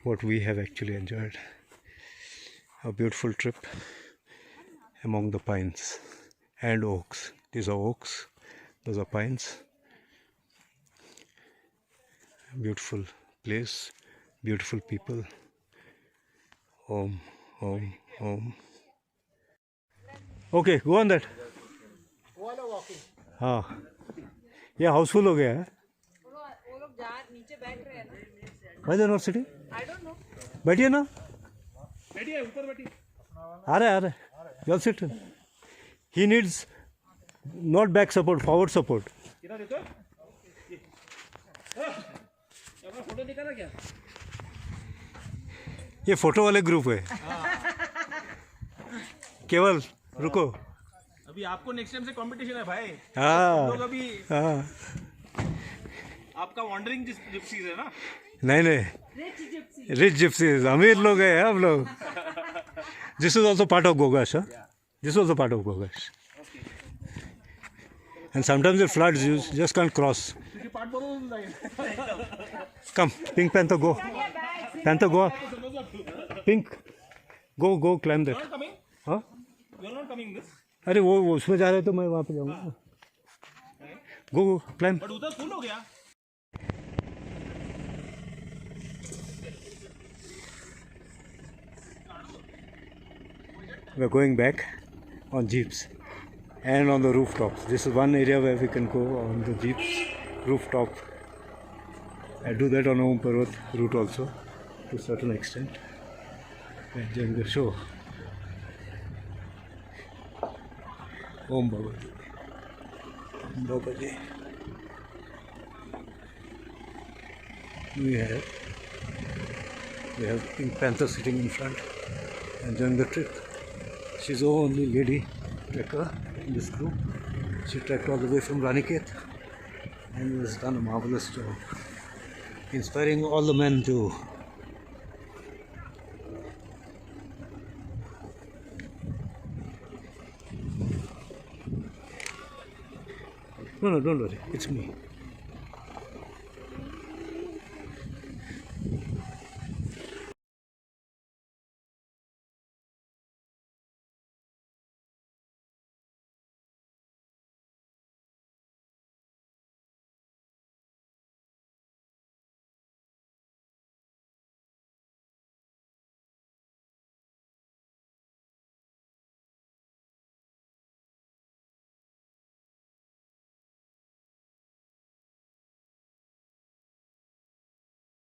S1: what we have actually enjoyed. A beautiful trip among the pines and oaks. These are oaks, those are pines. Beautiful place, beautiful people. Om, Om, Om. Okay, go on that. हाँ, ये हाउसफुल हो गया है.
S6: वो लोग नीचे बैठ रहे हैं ना.
S1: Why they're not sitting?
S6: I don't know.
S1: बैठिए ना.
S5: बैठिए ऊपर बैठिए.
S1: आ रहे. You'll sit. He needs not back support, forward support.
S5: इधर देखो. अपना फोटो निकाला क्या?
S1: ये फोटो वाले ग्रुप है. केवल रुको.
S5: अभी आपको नेक्स्ट टाइम से कंपटीशन है भाई.
S1: हाँ.
S5: लोग अभी आपका वॉन्डरिंग जिप्सीज है ना.
S1: नहीं रिच जिप्सीज अमीर लोग हैं हम लोग. This is also part of Gogash, huh? This was the part of Goa, guys. And sometimes it floods, you just can't cross. Come, Pink Panther, go. Panther, go. Pink, go climb that.
S5: Not coming?
S1: Huh?
S5: You're not coming this?
S1: अरे वो उसमें जा रहे तो मैं वहाँ पे जाऊँगा. Go climb.
S5: But उधर फुल हो गया.
S1: We're going back on jeeps and on the rooftops. This is one area where we can go on the jeeps rooftop. I do that on Om Parvat route also to a certain extent. Enjoying the show. Om Babaji. Babaji. We have Pink Panther sitting in front, enjoying the trip. She's the only lady trekker in this group. She trekked all the way from Raniket and has done a marvelous job, inspiring all the men to no, don't worry, it's me.